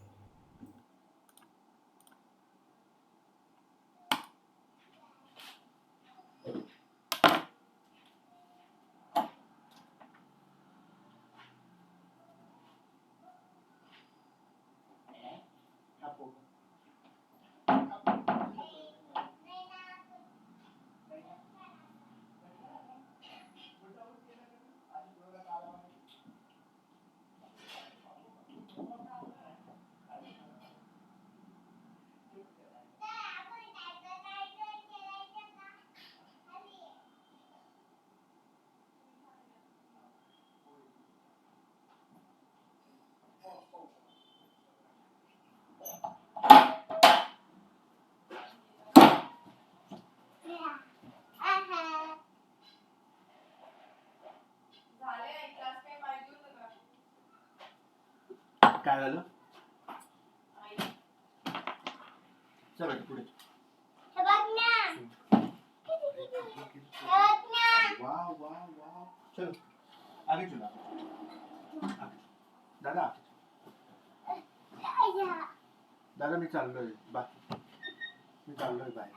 [SPEAKER 1] काय झालं? चल पुढे वाह वाह वाह, चल आगे चला दादा, दादा मी चाललोय बाय, मी चाललोय बाय।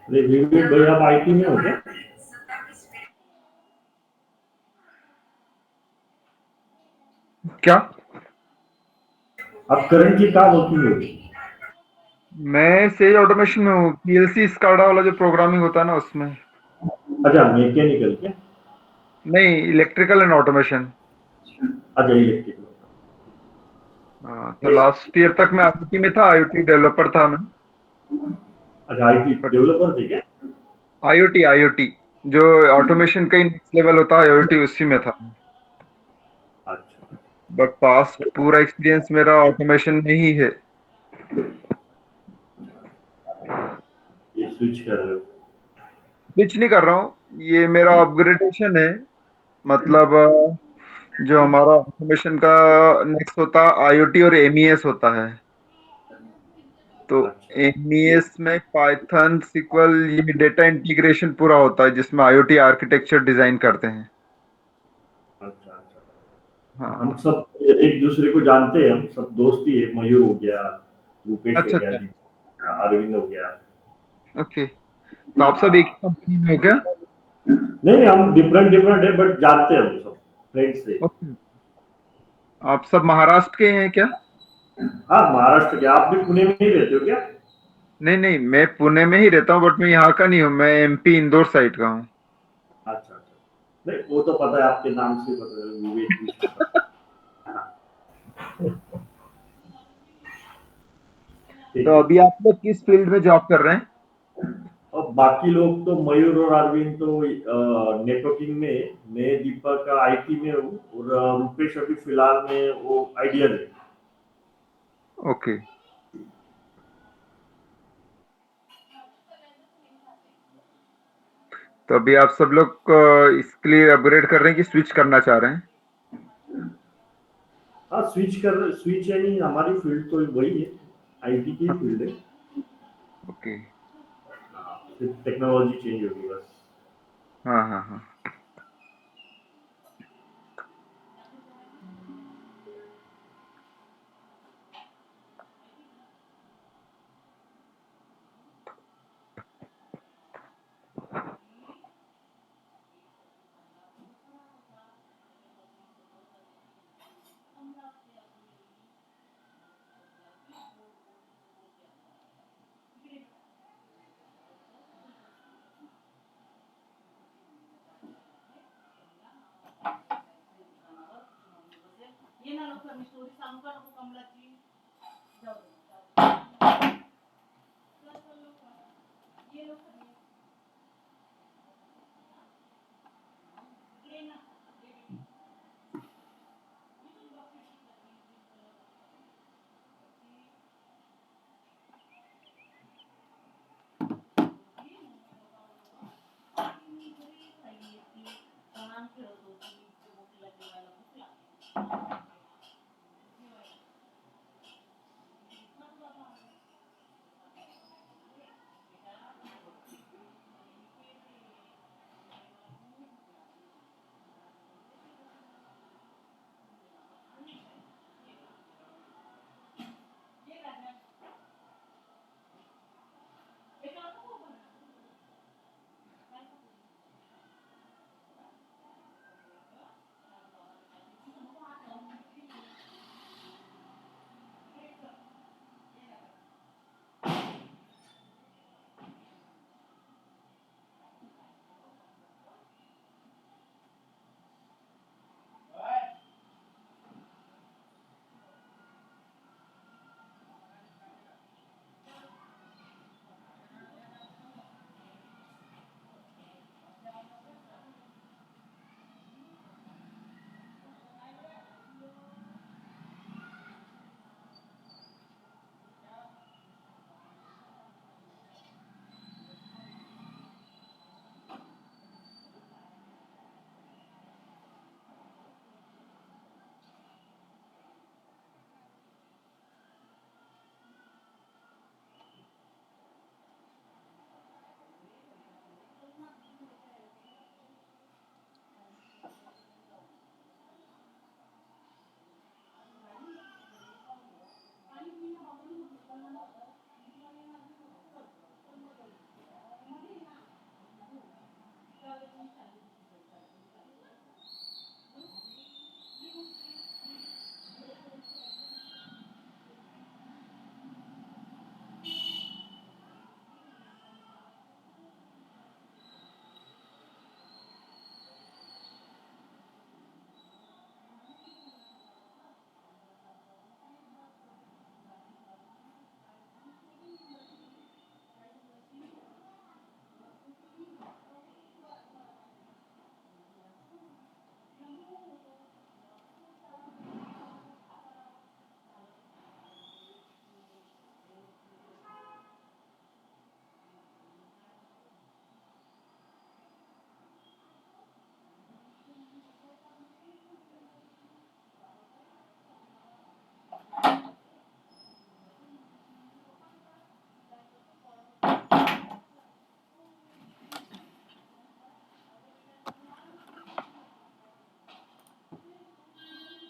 [SPEAKER 2] अरे विवेक भाई, आप आईटी में हो क्या?
[SPEAKER 4] क्या?
[SPEAKER 2] आप करंटली कहाँ वर्किंग हो?
[SPEAKER 4] मैं सेज ऑटोमेशन में हूँ, पीएलसी स्काडा वाला जो प्रोग्रामिंग होता है ना उसमें।
[SPEAKER 2] अच्छा, मैकेनिकल क्या?
[SPEAKER 4] नहीं, इलेक्ट्रिकल एंड ऑटोमेशन।
[SPEAKER 2] अच्छा, इलेक्ट्रिकल।
[SPEAKER 4] हाँ, तो लास्ट ईयर तक मैं आईओटी में था, आईओटी डेवलपर था मैं।
[SPEAKER 2] अच्छा, आईटी
[SPEAKER 4] बट
[SPEAKER 2] डेवलपर थे क्या?
[SPEAKER 4] आईओटी आईओटी जो ऑटोमेशन का ही नेक्स्ट लेवल होता है, आईओटी उसी में था।
[SPEAKER 2] अच्छा,
[SPEAKER 4] बट पास्ट पूरा एक्सपीरियंस मेरा ऑटोमेशन में ही है।
[SPEAKER 2] ये स्विच कर रहे हो?
[SPEAKER 4] स्विच नहीं कर रहा हूँ, ये मेरा अपग्रेडेशन है। मतलब जो हमारा ऑटोमेशन का नेक्स्ट होता है आईओटी और एमईएस होता है। तो
[SPEAKER 2] अच्छा,
[SPEAKER 4] एमईएस में पाइथन सीक्वल ये डेटा इंटीग्रेशन पूरा होता है, जिसमें आईओटी आर्किटेक्चर डिजाइन करते हैं।
[SPEAKER 2] अच्छा, अच्छा। हम
[SPEAKER 4] हाँ।
[SPEAKER 2] सब एक दूसरे को जानते हैं, हम सब दोस्त ही है। मयूर हो गया, रूपेश हो
[SPEAKER 4] अच्छा
[SPEAKER 2] गया,
[SPEAKER 4] अच्छा।
[SPEAKER 2] अरविंद हो गया।
[SPEAKER 4] ओके, तो आप सब एक ही कंपनी में हो क्या?
[SPEAKER 2] नहीं, हम डिफरेंट डिफरेंट है, बट जानते हैं हम सब, फ्रेंड्स से।
[SPEAKER 4] ओके, आप सब महाराष्ट्र के हैं क्या?
[SPEAKER 2] हाँ, महाराष्ट्र के। आप भी पुणे में ही रहते हो क्या?
[SPEAKER 4] नहीं नहीं, मैं पुणे में ही रहता हूँ, बट मैं यहाँ का नहीं हूँ, मैं एमपी इंदौर साइड का हूँ।
[SPEAKER 2] अच्छा, अच्छा। नहीं, वो तो पता है, आपके नाम से पता है, विवेक विष्णु पता है। हाँ, ठीक
[SPEAKER 4] तो
[SPEAKER 2] है।
[SPEAKER 4] अभी आप लोग किस फील्ड में जॉब कर रहे हैं?
[SPEAKER 2] और बाकी लोग तो मयूर और अरविंद तो नेटवर्किंग में, मैं दीपक आईटी में हूँ, और रूपेश अभी फिलहाल में वो आइडिया में।
[SPEAKER 4] ओके, तो अभी आप सब लोग इसके लिए अपग्रेड कर रहे हैं कि स्विच करना चाह रहे हैं?
[SPEAKER 2] हाँ, स्विच यानी हमारी फील्ड तो वही है, आईटी की
[SPEAKER 4] हाँ,
[SPEAKER 2] फील्ड है।
[SPEAKER 4] ओके।
[SPEAKER 2] हाँ, सिर्फ टेक्नोलॉजी चेंज होगी बस।
[SPEAKER 4] हाँ हाँ हाँ।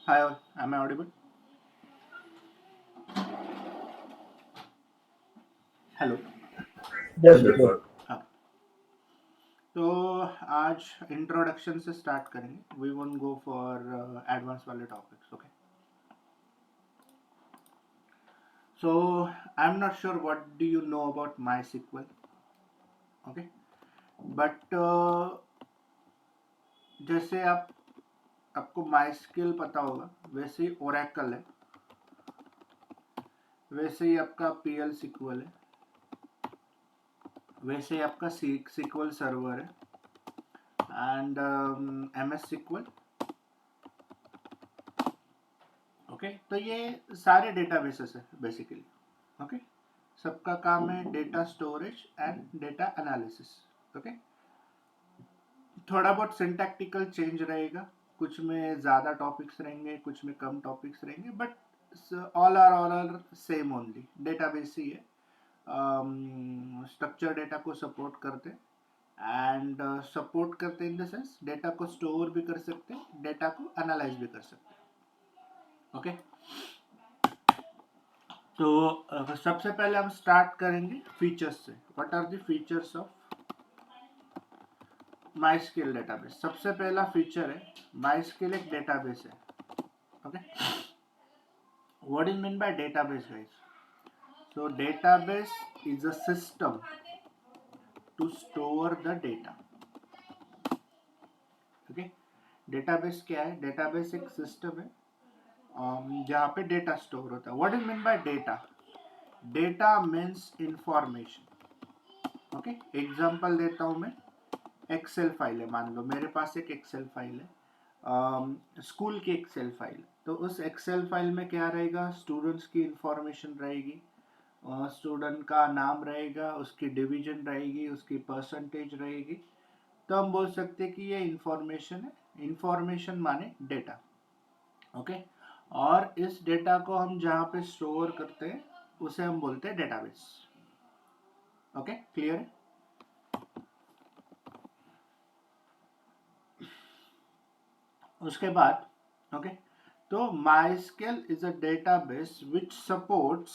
[SPEAKER 1] Hi all, am I audible? Hello.
[SPEAKER 6] Yes,
[SPEAKER 2] Yes,
[SPEAKER 6] sir.
[SPEAKER 2] sir.
[SPEAKER 1] हाँ, तो आज इंट्रोडक्शन से स्टार्ट करेंगे. We won't go for advance वाले topics. Okay, so I am not sure what do you know about MySQL. Okay, but जैसे आपको MySQL पता होगा, वैसे ही Oracle है, वैसे ही आपका PL SQL है, वैसे ही आपका SQL सर्वर है एंड MS SQL. ओके, तो ये सारे डेटाबेसेस है बेसिकली. ओके, सबका काम है data storage and data analysis. Okay, थोड़ा बहुत सिंटैक्टिकल चेंज रहेगा, कुछ में ज़्यादा टॉपिक्स रहेंगे, कुछ में कम टॉपिक्स रहेंगे, but all are same only. Database ही है. स्ट्रक्चर डेटा को सपोर्ट करते एंड सपोर्ट करते इन द सेंस डेटा को स्टोर भी कर सकते हैं, डेटा को एनालाइज भी कर सकते हैं. ओके, तो सबसे पहले हम स्टार्ट करेंगे फीचर्स से. What are the features of MySQL database. सबसे पहला फीचर है MySQL एक डेटाबेस है. Okay, what is mean by database guys? So database is a system to store the data. Okay, database क्या है? डेटाबेस एक सिस्टम है जहाँ पे डेटा स्टोर होता है. What is mean bye data? Data means information. Okay, example देता हूँ मैं. एक्सेल फाइल है, मान लो मेरे पास एक एक्सेल फाइल है, स्कूल की एक्सेल फाइल. तो उस एक्सेल फाइल में क्या रहेगा? स्टूडेंट्स की इंफॉर्मेशन रहेगी, स्टूडेंट का नाम रहेगा, उसकी डिवीजन रहेगी, उसकी परसेंटेज रहेगी. तो हम बोल सकते हैं कि ये इंफॉर्मेशन है. इंफॉर्मेशन माने डेटा. ओके, और इस डेटा को हम जहाँ पे स्टोर करते हैं उसे हम बोलते हैं डेटाबेस. ओके, क्लियर है? उसके बाद ओके, तो MySQL is a database which supports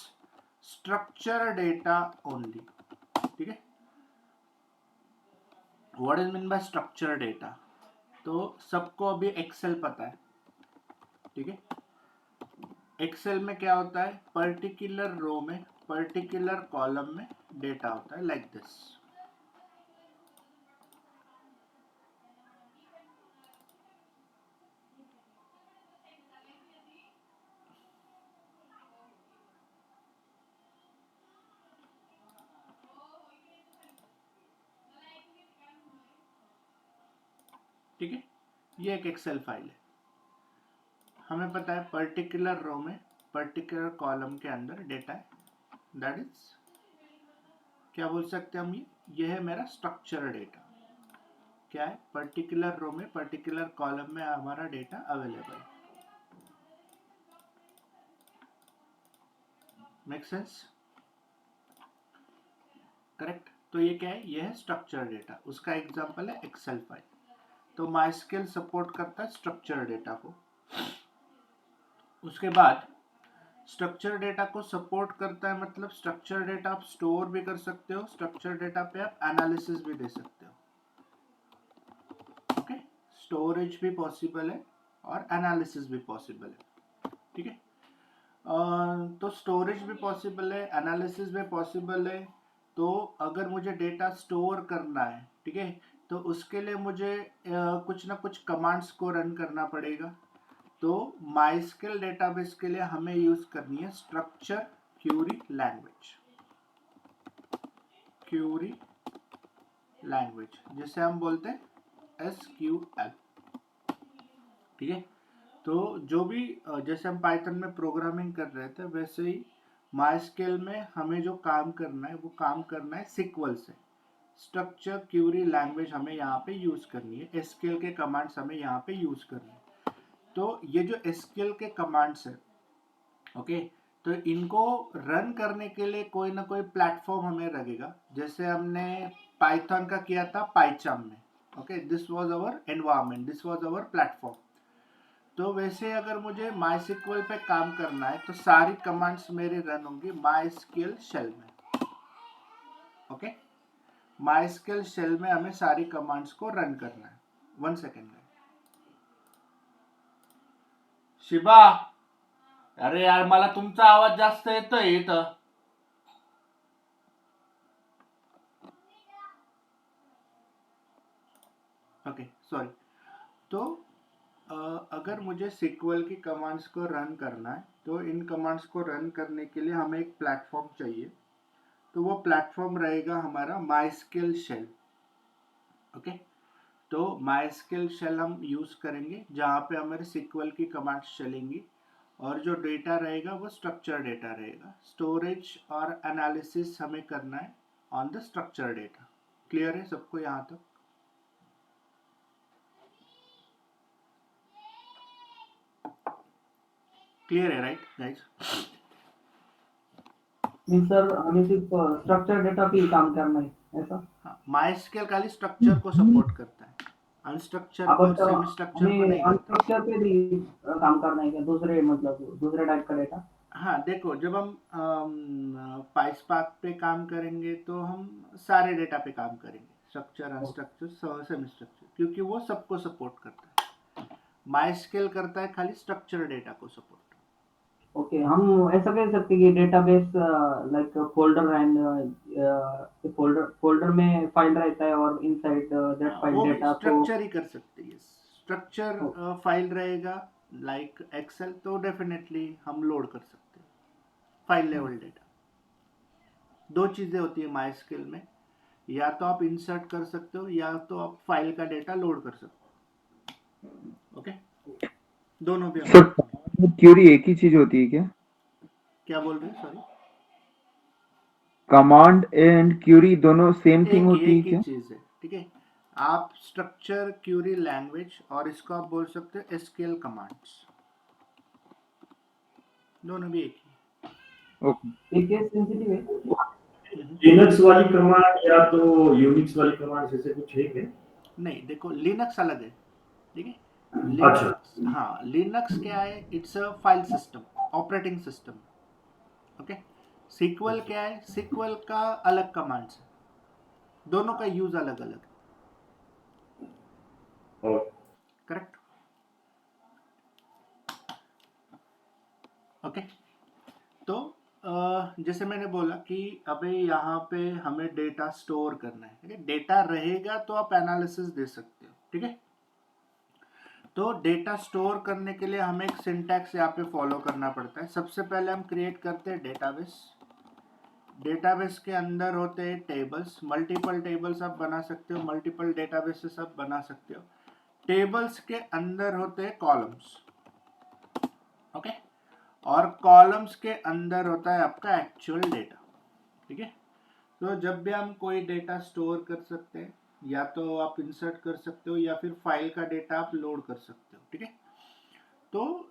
[SPEAKER 1] structured data only. ठीक है, what is mean by structured data? तो सबको अभी एक्सेल पता है. ठीक है, एक्सेल में क्या होता है? पर्टिकुलर रो में, पर्टिकुलर कॉलम में डेटा होता है लाइक दिस. ठीक है, ये एक एक्सेल फाइल है. हमें पता है पर्टिकुलर रो में, पर्टिकुलर कॉलम के अंदर डेटा है. दैट इज क्या बोल सकते हैं हम? ये है मेरा स्ट्रक्चर डेटा. क्या है? पर्टिकुलर रो में, पर्टिकुलर कॉलम में हमारा डेटा अवेलेबल है. Make sense? करेक्ट. तो ये क्या है? ये है स्ट्रक्चर डेटा. उसका एग्जांपल है एक्सेल फाइल. तो MySQL सपोर्ट करता है स्ट्रक्चर डेटा को. उसके बाद स्ट्रक्चर डेटा को सपोर्ट करता है, मतलब स्ट्रक्चर डेटा आप स्टोर भी कर सकते हो, स्ट्रक्चर डेटा पे आप एनालिसिस भी दे सकते हो. ओके, स्टोरेज भी पॉसिबल है और एनालिसिस भी पॉसिबल है. ठीक है, तो स्टोरेज भी पॉसिबल है, एनालिसिस भी पॉसिबल है. तो अगर मुझे डेटा स्टोर करना है, ठीक है, तो उसके लिए मुझे कुछ ना कुछ कमांड्स को रन करना पड़ेगा. तो MySQL डेटाबेस के लिए हमें यूज करनी है structure Curie language. Curie language जिसे हम बोलते हैं SQL. ठीक है, तो जो भी जैसे हम पाइथन में प्रोग्रामिंग कर रहे थे, वैसे ही MySQL में हमें जो काम करना है वो काम करना है SQL से. स्ट्रक्चर क्यूरी लैंग्वेज हमें यहाँ पे यूज करनी है, SQL के कमांड्स हमें यहाँ पे यूज करनी है. तो ये जो SQL के कमांड्स है, ओके, तो इनको रन करने के लिए कोई ना कोई प्लेटफॉर्म हमें लगेगा. जैसे हमने पाइथन का किया था पाइचार्म में. Okay, this was our environment, this was our platform. तो वैसे अगर मुझे MySQL पे काम करना है तो सारी कमांड्स मेरी रन होंगी MySQL शेल में। ओके, MySQL शेल में हमें सारी कमांड्स को रन करना है। 1 सेकेंड में। शिबा, अरे यार मला तुमचा आवाज जास्त येतोय इथं। Okay sorry. तो अगर मुझे SQL की कमांड्स को रन करना है तो इन कमांड्स को रन करने के लिए हमें एक प्लेटफॉर्म चाहिए। तो वो प्लेटफॉर्म रहेगा हमारा MySQL शेल। ओके, तो MySQL शेल हम यूज करेंगे जहाँ पे हमारे SQL की कमांड्स चलेंगी और जो डेटा रहेगा वो स्ट्रक्चर डेटा रहेगा। स्टोरेज और एनालिसिस हमें करना है on the structure data. Clear है सबको यहाँ तक? क्लियर है राइट गाइस?
[SPEAKER 3] सर हमें सिर्फ स्ट्रक्चर डेटा पे ही काम करना है ऐसा?
[SPEAKER 1] हाँ, MySQL खाली स्ट्रक्चर को सपोर्ट करता है, अनस्ट्रक्चर को
[SPEAKER 3] बट
[SPEAKER 1] सेमी स्ट्रक्चर को
[SPEAKER 3] हमें
[SPEAKER 1] नहीं करता।
[SPEAKER 3] अनस्ट्रक्चर पे भी काम करना है क्या? दूसरे मतलब दूसरे टाइप का डेटा?
[SPEAKER 1] हाँ देखो, जब हम PySpark पे काम करेंगे तो हम सारे डेटा पे काम करेंगे, स्ट्रक्चर, अनस्ट्रक्चर, सेमी स्ट्रक्चर, क्योंकि वो सबको सपोर्ट करता है। MySQL करता है खाली स्ट्रक्चर डेटा को सपोर्ट।
[SPEAKER 3] ओके, हम ऐसा कह सकते हैं कि database like folder and folder में फाइल रहता है और इनसाइड दैट फाइल
[SPEAKER 1] वो
[SPEAKER 3] डेटा को
[SPEAKER 1] स्ट्रक्चर ही कर सकते हैं। स्ट्रक्चर फाइल रहेगा लाइक एक्सेल, तो डेफिनेटली हम लोड कर सकते हैं फाइल लेवल डेटा। दो चीजें होती है MySQL में, या तो आप इंसर्ट कर सकते हो या तो आप फाइल का डेटा लोड कर सकते हो। ओके, दोनों भी हम
[SPEAKER 4] सर
[SPEAKER 1] करते हैं।
[SPEAKER 4] क्यूरी एक ही चीज होती है क्या?
[SPEAKER 1] क्या बोल रहे हैं? सॉरी,
[SPEAKER 4] कमांड एंड क्यूरी दोनों सेम थिंग होती है
[SPEAKER 1] एक ही
[SPEAKER 4] क्या?
[SPEAKER 1] चीज है। ठीक है, आप स्ट्रक्चर क्यूरी लैंग्वेज और इसको आप बोल सकते हो SQL कमांड्स, दोनों भी एक ही।
[SPEAKER 4] ओके।
[SPEAKER 3] एक केस सेंसिटिव है।
[SPEAKER 2] लिनक्स वाली कमांड या तो यूनिक्स वाली कमांड जैसे कुछ है क्या?
[SPEAKER 1] नहीं देखो, लिनक्स अलग है। ठीक है,
[SPEAKER 2] अच्छा।
[SPEAKER 1] लिनक्स, हाँ लिनक्स क्या है? It's a file system, operating system. Okay, SQL क्या है? SQL का अलग कमांड्स है, दोनों का यूज अलग अलग है।
[SPEAKER 2] और
[SPEAKER 1] करेक्ट? ओके, तो जैसे मैंने बोला कि अभी यहाँ पे हमें डेटा स्टोर करना है। ठीक है, डेटा रहेगा तो आप एनालिसिस दे सकते हो। ठीक है, तो डेटा स्टोर करने के लिए हमें एक सिंटैक्स यहाँ पे फॉलो करना पड़ता है। सबसे पहले हम क्रिएट करते हैं डेटाबेस। डेटाबेस के अंदर होते हैं टेबल्स, मल्टीपल टेबल्स आप बना सकते हो, मल्टीपल डेटाबेसेस आप बना सकते हो। टेबल्स के अंदर होते हैं कॉलम्स। ओके, और कॉलम्स के अंदर होता है आपका एक्चुअल डेटा। ठीक है, तो जब भी हम कोई डेटा स्टोर कर सकते हैं, या तो आप इंसर्ट कर सकते हो या फिर फाइल का डेटा आप लोड कर सकते हो। ठीक है, तो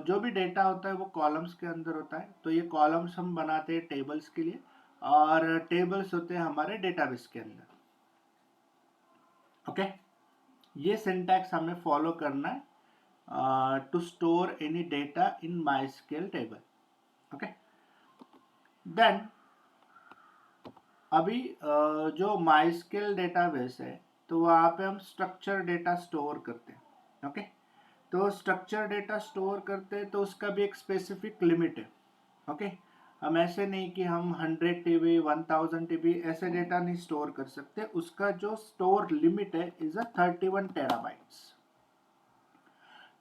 [SPEAKER 1] जो भी डेटा होता है वो कॉलम्स के अंदर होता है। तो ये कॉलम्स हम बनाते हैं टेबल्स के लिए, और टेबल्स होते हैं हमारे डेटाबेस के अंदर। ओके, ये सिंटैक्स हमें फॉलो करना है to store any data in MySQL table. Okay, then अभी जो MySQL डेटाबेस है तो वहाँ पे हम स्ट्रक्चर डेटा स्टोर करते हैं। ओके, तो स्ट्रक्चर डेटा स्टोर करते हैं तो उसका भी एक स्पेसिफिक लिमिट है। ओके, हम ऐसे नहीं कि हम 100 TB 1000 TB ऐसे डेटा नहीं स्टोर कर सकते। उसका जो स्टोर लिमिट है इज अ 31 टेराबाइट्स।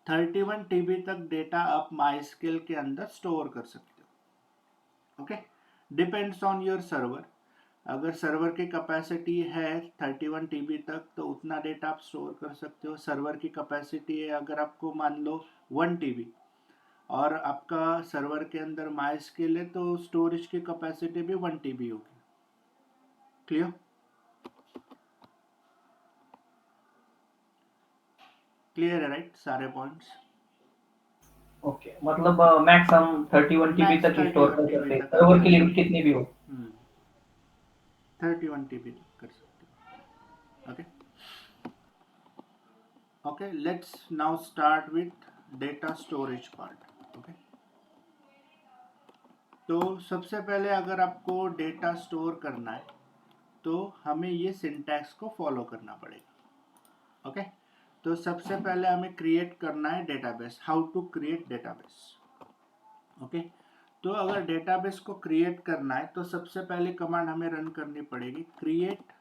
[SPEAKER 1] 31 TB तक डेटा आप MySQL के अंदर स्टोर कर सकते हो। Okay, depends on your server. अगर सर्वर की कैपेसिटी है 31 TB तक तो उतना डेटा आप स्टोर कर सकते हो। सर्वर की कैपेसिटी है अगर आपको मान लो 1 TB और आपका सर्वर के अंदर MySQL है तो स्टोरेज की कैपेसिटी भी 1 TB होगी। क्लियर? क्लियर है राइट सारे पॉइंट्स?
[SPEAKER 3] ओके, मतलब मैक्स हम 31 TB
[SPEAKER 1] मैक्स
[SPEAKER 3] तक ही स्टोर
[SPEAKER 1] 31
[SPEAKER 3] कर
[SPEAKER 1] TB
[SPEAKER 3] सकते हैं,
[SPEAKER 1] तक
[SPEAKER 3] सर्वर
[SPEAKER 1] कर
[SPEAKER 3] की लिमिट
[SPEAKER 1] सकते
[SPEAKER 3] कितनी भी हो।
[SPEAKER 1] 31 TB तक कर सकते हो। Okay, okay, let's now start with data storage part. Okay, तो सबसे पहले अगर आपको डेटा स्टोर करना है तो हमें ये सिंटैक्स को फॉलो करना पड़ेगा। ओके, तो सबसे पहले हमें क्रिएट करना है database. How to create database. Okay, तो अगर डेटाबेस को क्रिएट करना है तो सबसे पहले कमांड हमें रन करनी पड़ेगी, क्रिएट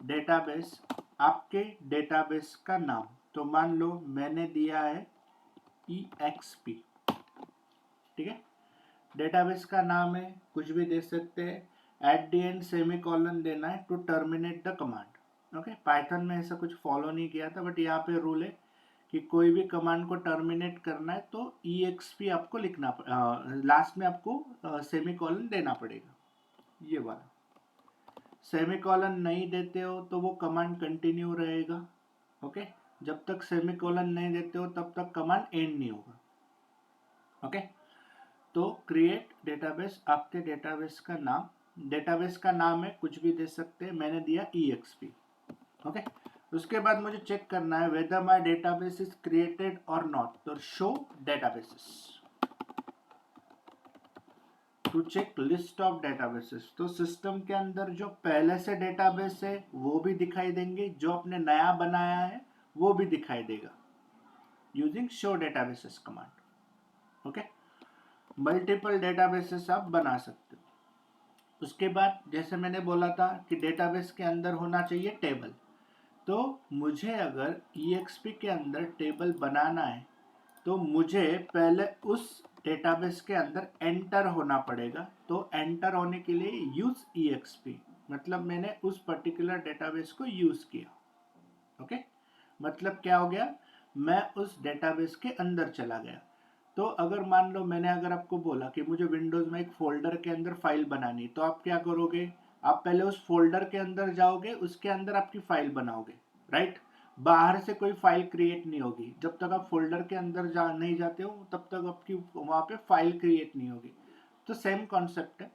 [SPEAKER 1] डेटाबेस। आपके डेटाबेस का नाम, तो मान लो मैंने दिया है EXP, ठीक है। डेटाबेस का नाम है, कुछ भी दे सकते हैं। एट द एंड सेमीकोलन देना है to terminate the command. Okay, Python में ऐसा कुछ फॉलो नहीं किया था, बट यहाँ पे रूल है कि कोई भी कमांड को टर्मिनेट करना है तो EXP आपको लिखना, लास्ट में आपको सेमीकोलन देना पड़ेगा, ये वाला। सेमीकोलन नहीं देते हो तो वो कमांड कंटिन्यू रहेगा। ओके, जब तक सेमीकोलन नहीं देते हो तब तक कमांड एंड नहीं होगा। ओके, तो क्रिएट डेटाबेस, आपके डेटाबेस का नाम, डेटाबेस का नाम है कुछ भी दे सकते हैं, मैंने दिया EXP। ओके, उसके बाद मुझे चेक करना है whether my database is created or not, तो show databases to check list of databases। तो सिस्टम के अंदर जो पहले से डेटाबेस है वो भी दिखाई देंगे, जो आपने नया बनाया है वो भी दिखाई देगा using show databases command. Okay, multiple databases आप बना सकते हो। उसके बाद जैसे मैंने बोला था कि डेटाबेस के अंदर होना चाहिए टेबल, तो मुझे अगर EXP के अंदर टेबल बनाना है तो मुझे पहले उस डेटाबेस के अंदर एंटर होना पड़ेगा। तो एंटर होने के लिए यूज EXP, मतलब मैंने उस पर्टिकुलर डेटाबेस को यूज किया। ओके, मतलब क्या हो गया, मैं उस डेटाबेस के अंदर चला गया। तो अगर मान लो मैंने अगर आपको बोला कि मुझे विंडोज में एक फोल्डर के अंदर फाइल बनानी, तो आप क्या करोगे, आप पहले उस फोल्डर के अंदर जाओगे, उसके अंदर आपकी फाइल बनाओगे, राइट। बाहर से कोई फाइल क्रिएट नहीं होगी, जब तक आप फोल्डर के अंदर नहीं जाते हो तब तक आपकी वहां पे फाइल क्रिएट नहीं होगी। तो सेम कॉन्सेप्ट है,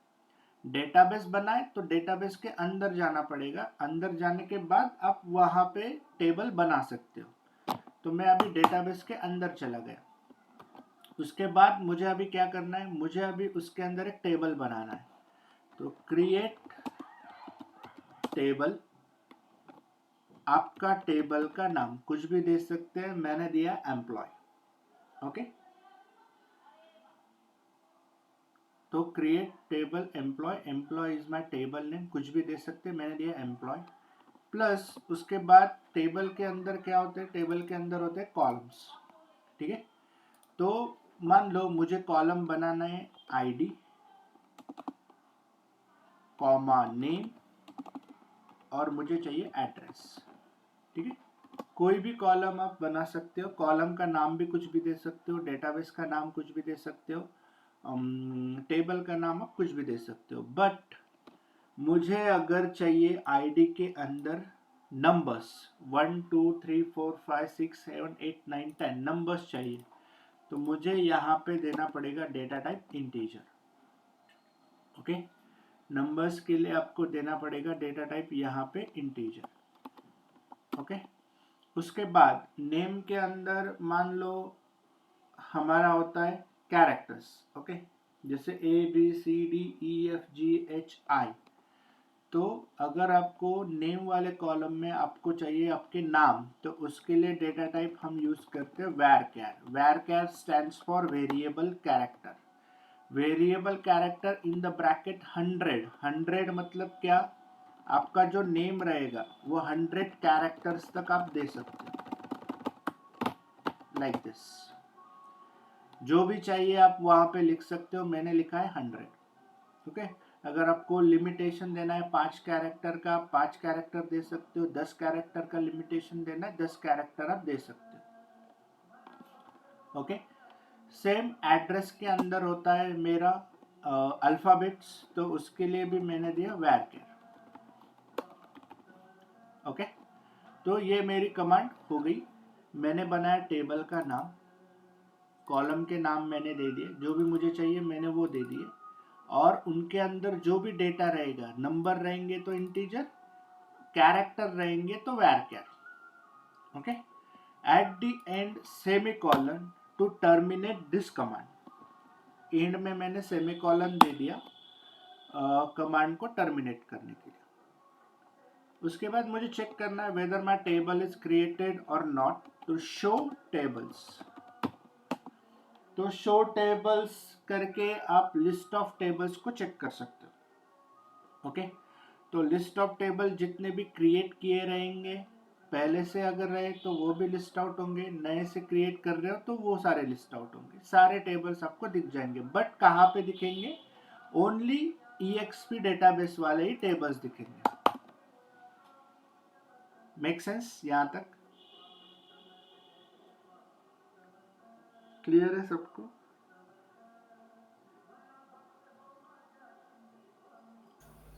[SPEAKER 1] डेटाबेस बनाए तो डेटाबेस के अंदर जाना पड़ेगा, अंदर जाने के बाद आप वहां पे टेबल बना सकते हो। तो मैं अभी डेटाबेस के अंदर चला गया। उसके बाद मुझे अभी क्या करना है, मुझे अभी उसके अंदर एक टेबल बनाना है। तो क्रिएट टेबल, आपका टेबल का नाम कुछ भी दे सकते हैं, मैंने दिया एम्प्लॉय। ओके, तो create table employ, employ is my table name, कुछ भी दे सकते हैं, मैंने दिया एम्प्लॉय। प्लस उसके बाद टेबल के अंदर क्या होते हैं, टेबल के अंदर होते हैं कॉलम्स, ठीक है। तो मान लो मुझे कॉलम बनाना है ID, कॉमा नेम, और मुझे चाहिए एड्रेस, ठीक है। कोई भी कॉलम आप बना सकते हो, कॉलम का नाम भी कुछ भी दे सकते हो, डेटाबेस का नाम कुछ भी दे सकते हो, टेबल का नाम आप कुछ भी दे सकते हो। बट मुझे अगर चाहिए ID के अंदर नंबर्स 1 2 3 4 5 6 7 8 9 10 नंबर्स चाहिए, तो मुझे यहाँ पे देना पड़ेगा data type integer. Okay, numbers के लिए आपको देना पड़ेगा डेटा टाइप यहाँ पे इंटीजर। ओके, उसके बाद नेम के अंदर मान लो हमारा होता है कैरेक्टर्स। ओके, जैसे ABCDEFGHI। तो अगर आपको नेम वाले कॉलम में आपको चाहिए आपके नाम, तो उसके लिए डेटा टाइप हम यूज करते हैं varchar। varchar stands for variable character. Variable character in the bracket 100 मतलब क्या, आपका जो नेम रहेगा वो 100 कैरेक्टर्स तक आप दे सकते हो, लाइक दिस। जो भी चाहिए आप वहां पे लिख सकते हो, मैंने लिखा है 100। ओके, अगर आपको लिमिटेशन देना है 5 कैरेक्टर का, 5 कैरेक्टर दे सकते हो। 10 कैरेक्टर का लिमिटेशन देना है, 10 कैरेक्टर आप दे सकते हो। ओके, सेम एड्रेस के अंदर होता है मेरा अल्फाबेट्स, तो उसके लिए भी मैंने दिया varchar। ओके, तो ये मेरी कमांड हो गई। मैंने बनाया टेबल का नाम, कॉलम के नाम मैंने दे दिए, जो भी मुझे चाहिए मैंने वो दे दिए, और उनके अंदर जो भी डेटा रहेगा, नंबर रहेंगे तो इंटीजर, कैरेक्टर रहेंगे तो varchar। Okay, at the end semicolon to terminate this command. End में मैंने सेमीकोलन दे दिया कमांड को टर्मिनेट करने के लिए। उसके बाद मुझे चेक करना है whether my table is created और नॉट, तो शो टेबल्स। तो शो टेबल्स करके आप लिस्ट ऑफ टेबल्स को चेक कर सकते हो। ओके, तो लिस्ट ऑफ टेबल जितने भी क्रिएट किए रहेंगे पहले से, अगर रहे तो वो भी लिस्ट आउट होंगे, नए से क्रिएट कर रहे हो तो वो सारे लिस्ट आउट होंगे, सारे टेबल्स आपको दिख जाएंगे। बट कहाँ पे दिखेंगे? ओनली EXP डेटाबेस वाले ही टेबल्स दिखेंगे। Make sense? यहां तक क्लियर है सबको?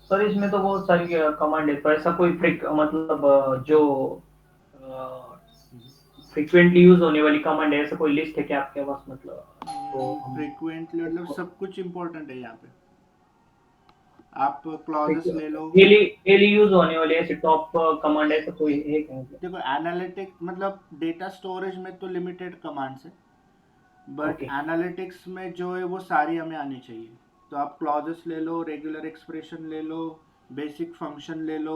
[SPEAKER 3] सर इसमें तो बहुत सारी कमांड है, तो ऐसा कोई मतलब जो फ्रीक्वेंटली यूज होने वाली कमांड है, ऐसा कोई लिस्ट है क्या आपके पास? मतलब तो
[SPEAKER 1] फ्रीक्वेंटली मतलब सब कुछ इंपॉर्टेंट है यहाँ पे। आप क्लॉजेस ले लो।
[SPEAKER 3] डेली यूज होने वाले ऐसे टॉप कमांड ऐसा कोई है क्या?
[SPEAKER 1] देखो एनालिटिक मतलब डेटा स्टोरेज में तो लिमिटेड कमांड्स है, बट
[SPEAKER 3] Okay.
[SPEAKER 1] एनालिटिक्स में जो है वो सारी हमें आनी चाहिए। तो आप क्लॉजेस ले लो, रेगुलर एक्सप्रेशन ले लो, बेसिक फंक्शन ले लो,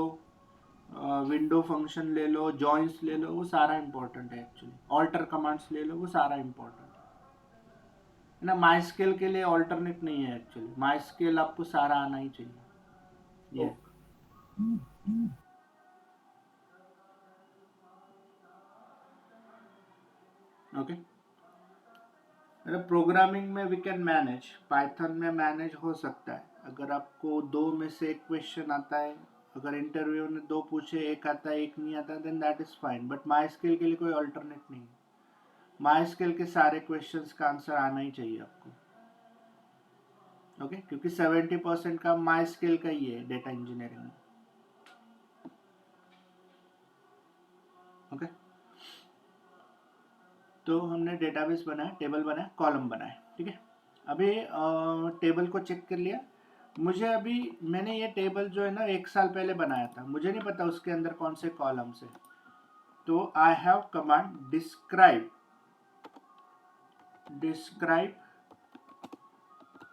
[SPEAKER 1] विंडो फंक्शन ले लो, जॉइंस ले लो, वो सारा इंपॉर्टेंट है एक्चुअली। ऑल्टर कमांड्स ले लो, वो सारा इंपॉर्टेंट है ना। माई स्केल के लिए ऑल्टरनेट नहीं है एक्चुअली, माई स्केल आपको सारा आना ही चाहिए। ये ओके। प्रोग्रामिंग में वी कैन मैनेज, पाइथन में मैनेज हो सकता है। अगर आपको दो में से एक क्वेश्चन आता है, अगर इंटरव्यू ने दो पूछे, एक आता है एक नहीं आता, then that is fine. But my SQL के लिए कोई अल्टरनेट नहीं है। माई स्केल के सारे क्वेश्चंस का आंसर आना ही चाहिए आपको। ओके, क्योंकि 70% का माई स्केल का ही है डेटा इंजीनियरिंग में। ओके, तो हमने डेटाबेस बनाया, टेबल बनाया, कॉलम बनाया, ठीक है। अभी टेबल को चेक कर लिया। मुझे अभी मैंने ये टेबल जो है ना 1 साल पहले बनाया था, मुझे नहीं पता उसके अंदर कौन से कॉलम्स है। तो I have command describe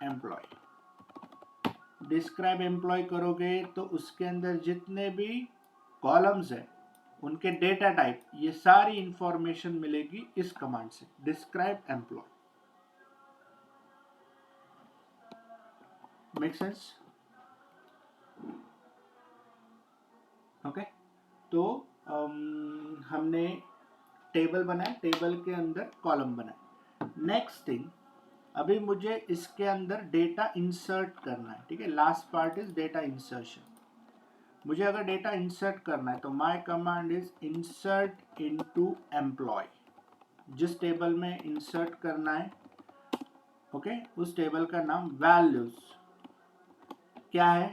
[SPEAKER 1] employ. Describe employ करोगे तो उसके अंदर जितने भी कॉलम्स है उनके डेटा टाइप, ये सारी इंफॉर्मेशन मिलेगी इस कमांड से, describe employ. Make sense? Okay, तो हमने टेबल बनाया, टेबल के अंदर कॉलम बनाया। नेक्स्ट थिंग, अभी मुझे इसके अंदर डेटा इंसर्ट करना है, ठीक है। Last part is data insertion. मुझे अगर डेटा इंसर्ट करना है तो my command is insert into employ. जिस टेबल में इंसर्ट करना है, ओके, उस टेबल का नाम वैल्यूज क्या है।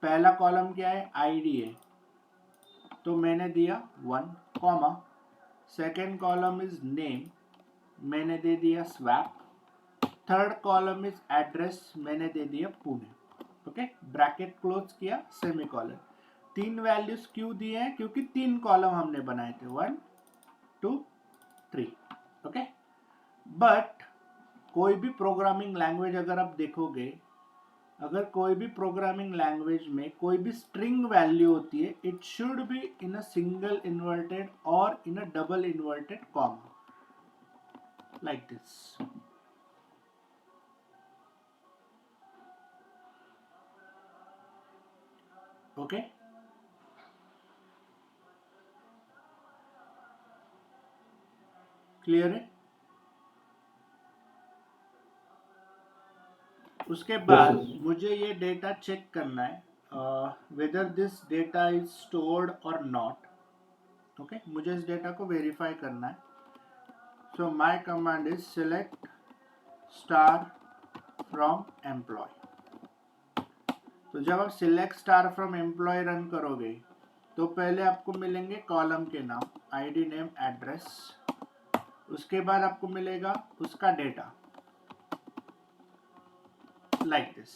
[SPEAKER 1] पहला कॉलम क्या है? आईडी है, तो मैंने दिया 1, comma. Second column is name, मैंने दे दिया swap. Third column is address, मैंने दे दिया पुणे। ओके, ब्रैकेट क्लोज किया, सेमीकोलन। 3 वैल्यूज क्यों दिए हैं? क्योंकि 3 कॉलम हमने बनाए थे, 1 2 3। ओके, बट कोई भी प्रोग्रामिंग लैंग्वेज अगर आप देखोगे, अगर कोई भी प्रोग्रामिंग लैंग्वेज में कोई भी स्ट्रिंग वैल्यू होती है, it should be in a single inverted और in a double inverted comma, like this. Okay, clear है? उसके बाद मुझे ये डेटा चेक करना है whether this data is stored और नॉट। ओके, मुझे इस डेटा को वेरीफाई करना है। So my command is select star from employ. तो जब आप select star from employ run करोगे तो पहले आपको मिलेंगे कॉलम के नाम, आईडी, नेम, एड्रेस। उसके बाद आपको मिलेगा उसका data, like this.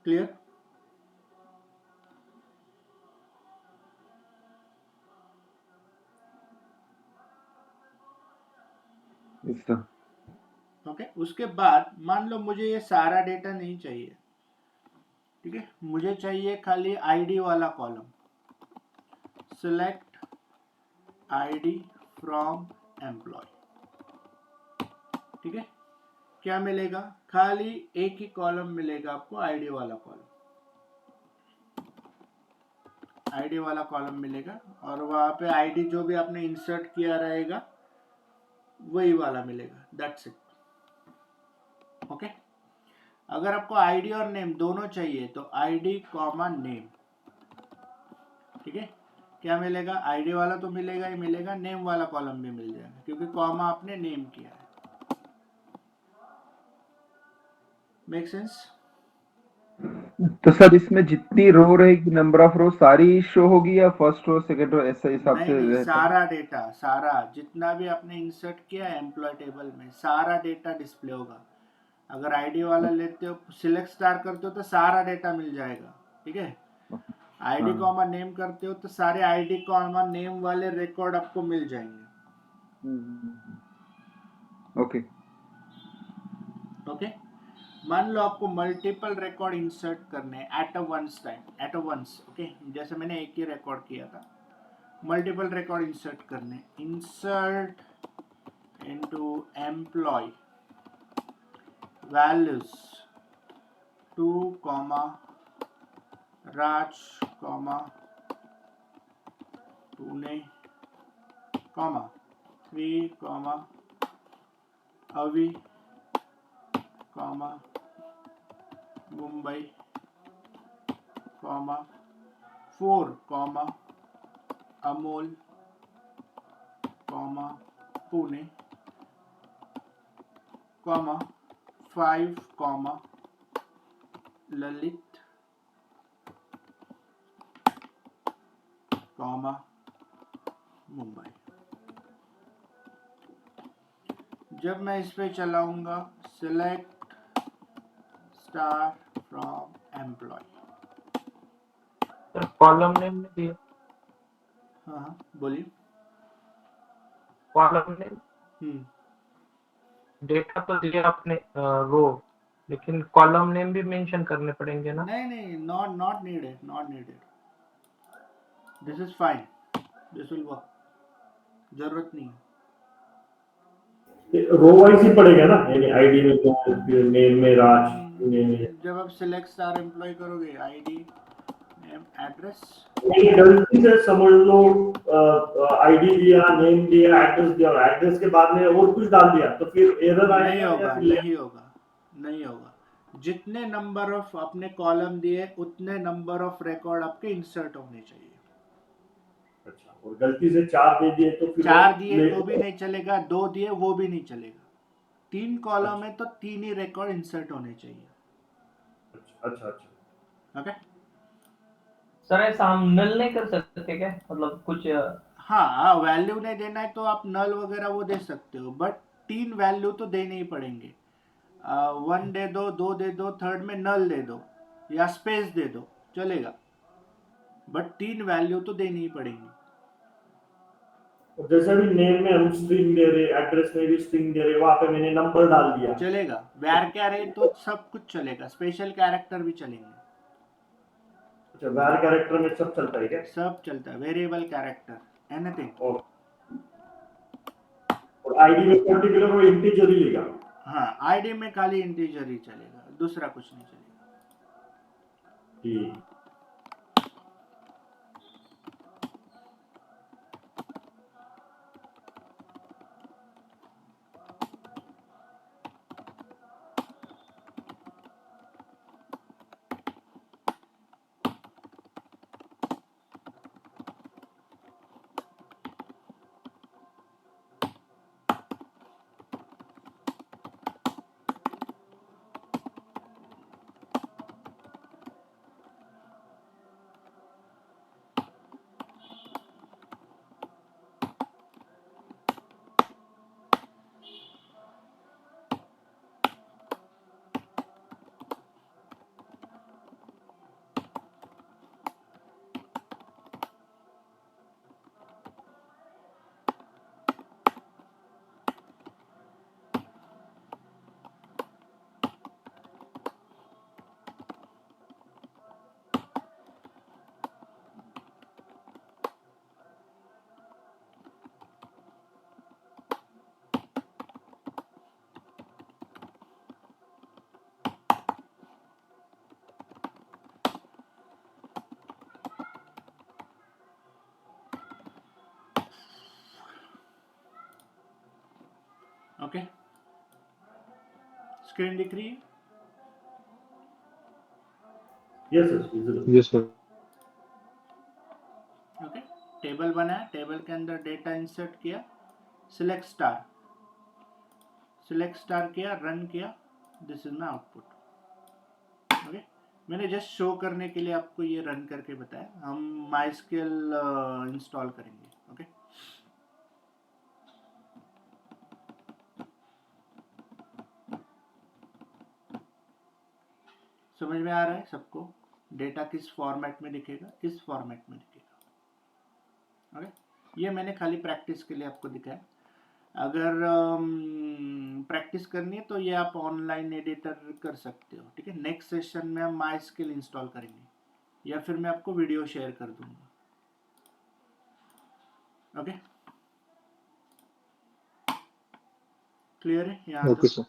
[SPEAKER 1] Clear?
[SPEAKER 4] yes sir.
[SPEAKER 1] Okay, उसके बाद मान लो मुझे ये सारा डेटा नहीं चाहिए, ठीक है, मुझे चाहिए खाली आईडी वाला column. Select ID from employ, ठीक है, क्या मिलेगा, खाली एक ही कॉलम मिलेगा आपको, आईडी वाला कॉलम, आईडी वाला कॉलम मिलेगा, और वहां पे आईडी जो भी आपने इंसर्ट किया रहेगा वही वाला मिलेगा, दैट्स इट। ओके, अगर आपको आईडी और नेम दोनों चाहिए तो आईडी कॉमा नेम, ठीक है, क्या मिलेगा, आईडी वाला तो मिलेगा ही मिलेगा, नेम वाला कॉलम भी मिल जाएगा क्योंकि कॉमा आपने नेम किया है। Make sense?
[SPEAKER 4] तो सर इसमें जितनी रो रहेगी, नंबर ऑफ रो सारी शो होगी या फर्स्ट रो सेकंड रो ऐसा हिसाब
[SPEAKER 1] नहीं
[SPEAKER 4] से
[SPEAKER 1] नहीं,
[SPEAKER 4] रहता है?
[SPEAKER 1] सारा डेटा, सारा जितना भी आपने इंसर्ट किया है एम्प्लॉय टेबल में, सारा डेटा डिस्प्ले होगा। अगर आईडी वाला लेते हो, सिलेक्ट स्टार करते हो तो सारा डेटा मिल जाएगा, ठीक है। आईडी
[SPEAKER 4] हाँ।
[SPEAKER 1] कॉमा नेम करते हो तो सारे आईडी कॉमा नेम वाले रिकॉर्ड आपको मिल जाएंगे।
[SPEAKER 4] ओके
[SPEAKER 1] ओके, मान लो आपको मल्टीपल रिकॉर्ड इंसर्ट करने at a once time, at a once, okay, जैसे मैंने एक ही रिकॉर्ड किया था, मल्टीपल रिकॉर्ड इंसर्ट करने, insert into employ values 2 comma Raj comma Pune comma 3 comma Avi comma Mumbai comma 4 comma Amol comma Pune comma 5 comma Lalit comma Mumbai. जब मैं इस पे चलाऊंगा select star from employ,
[SPEAKER 6] sir column name में दिया,
[SPEAKER 1] हाँ हाँ बोलिए।
[SPEAKER 6] कॉलम नेम डेटा तो दिया आपने रो, लेकिन कॉलम नेम भी मेंशन करने पड़ेंगे ना?
[SPEAKER 1] नहीं नहीं, not needed, not needed, this is fine, this will work, जरूरत नहीं है।
[SPEAKER 2] रो वाइज ही पड़ेगा ना, यानी आईडी में तो फिर नेम में राज, पुणे में।
[SPEAKER 1] जब आप सिलेक्ट स्टार एम्प्लॉय करोगे, आईडी नेम एड्रेस,
[SPEAKER 2] ये गलती से समझ लो आईडी दिया, नेम दिया, एड्रेस दिया, और एड्रेस के बाद में और कुछ डाल दिया तो फिर एरर
[SPEAKER 1] नहीं
[SPEAKER 2] आएगा
[SPEAKER 1] होगा,
[SPEAKER 2] या फिर
[SPEAKER 1] नहीं होगा, नहीं होगा। जितने नंबर ऑफ आपने कॉलम दिए उतने नंबर ऑफ रिकॉर्ड आपके इंसर्ट होने चाहिए।
[SPEAKER 2] अच्छा, और गलती से 4 दे दिए तो फिर
[SPEAKER 1] 4 दिए तो भी नहीं चलेगा, 2 दिए वो भी नहीं चलेगा, 3 कॉलम है तो 3 ही रिकॉर्ड इंसर्ट होने चाहिए।
[SPEAKER 2] अच्छा अच्छा।
[SPEAKER 1] ओके,
[SPEAKER 3] सर ऐसा हम नल नहीं कर सकते क्या, मतलब कुछ
[SPEAKER 1] हाँ, वैल्यू नहीं देना है तो आप नल वगैरह वो दे सकते हो, बट 3 वैल्यू तो देने ही पड़ेंगे। 1 दे दो, 2 दे दो, थर्ड में नल दे दो या स्पेस दे दो, चलेगा, बट 3 वैल्यू तो देनी ही पड़ेंगी।
[SPEAKER 2] और जैसे भी नेम में हम स्ट्रिंग दे रहे, एड्रेस में भी स्ट्रिंग दे रहे, वहां पे मैंने नंबर डाल दिया,
[SPEAKER 1] चलेगा, वैर कैरे तो सब कुछ चलेगा, स्पेशल कैरेक्टर भी चलेंगे,
[SPEAKER 2] अच्छा var कैरेक्टर में सब चलता है क्या?
[SPEAKER 1] सब चलता है, वेरिएबल कैरेक्टर, एनीथिंग।
[SPEAKER 2] और आईडी में पर्टिकुलर वो इंटीजर ही लेगा।
[SPEAKER 1] हाँ, आईडी में खाली इंटीजर ही चलेगा, दूसरा कुछ नहीं चलेगा।
[SPEAKER 2] ठीक।
[SPEAKER 1] ओके, स्क्रीन दिख रही है?
[SPEAKER 2] Yes sir, visible.
[SPEAKER 5] Yes sir.
[SPEAKER 1] Okay, table बनाया, टेबल के अंदर डेटा इंसर्ट किया, सिलेक्ट स्टार किया, रन किया, this is my output. Okay, मैंने जस्ट शो करने के लिए आपको ये रन करके बताया। हम माइस्क्यूएल इंस्टॉल करेंगे। ओके, समझ में आ रहा है सबको? डेटा किस फॉर्मेट में दिखेगा? इस फॉर्मेट में दिखेगा। ओके, ये मैंने खाली प्रैक्टिस के लिए आपको दिखाया। अगर प्रैक्टिस करनी है तो ये आप ऑनलाइन एडिटर कर सकते हो। ठीक है, नेक्स्ट सेशन में हम माइस्क्यूएल इंस्टॉल करेंगे या फिर मैं आपको वीडियो शेयर कर दूंगा। ओके, क्लियर है यहाँ
[SPEAKER 5] ओके
[SPEAKER 1] तक?
[SPEAKER 5] सर।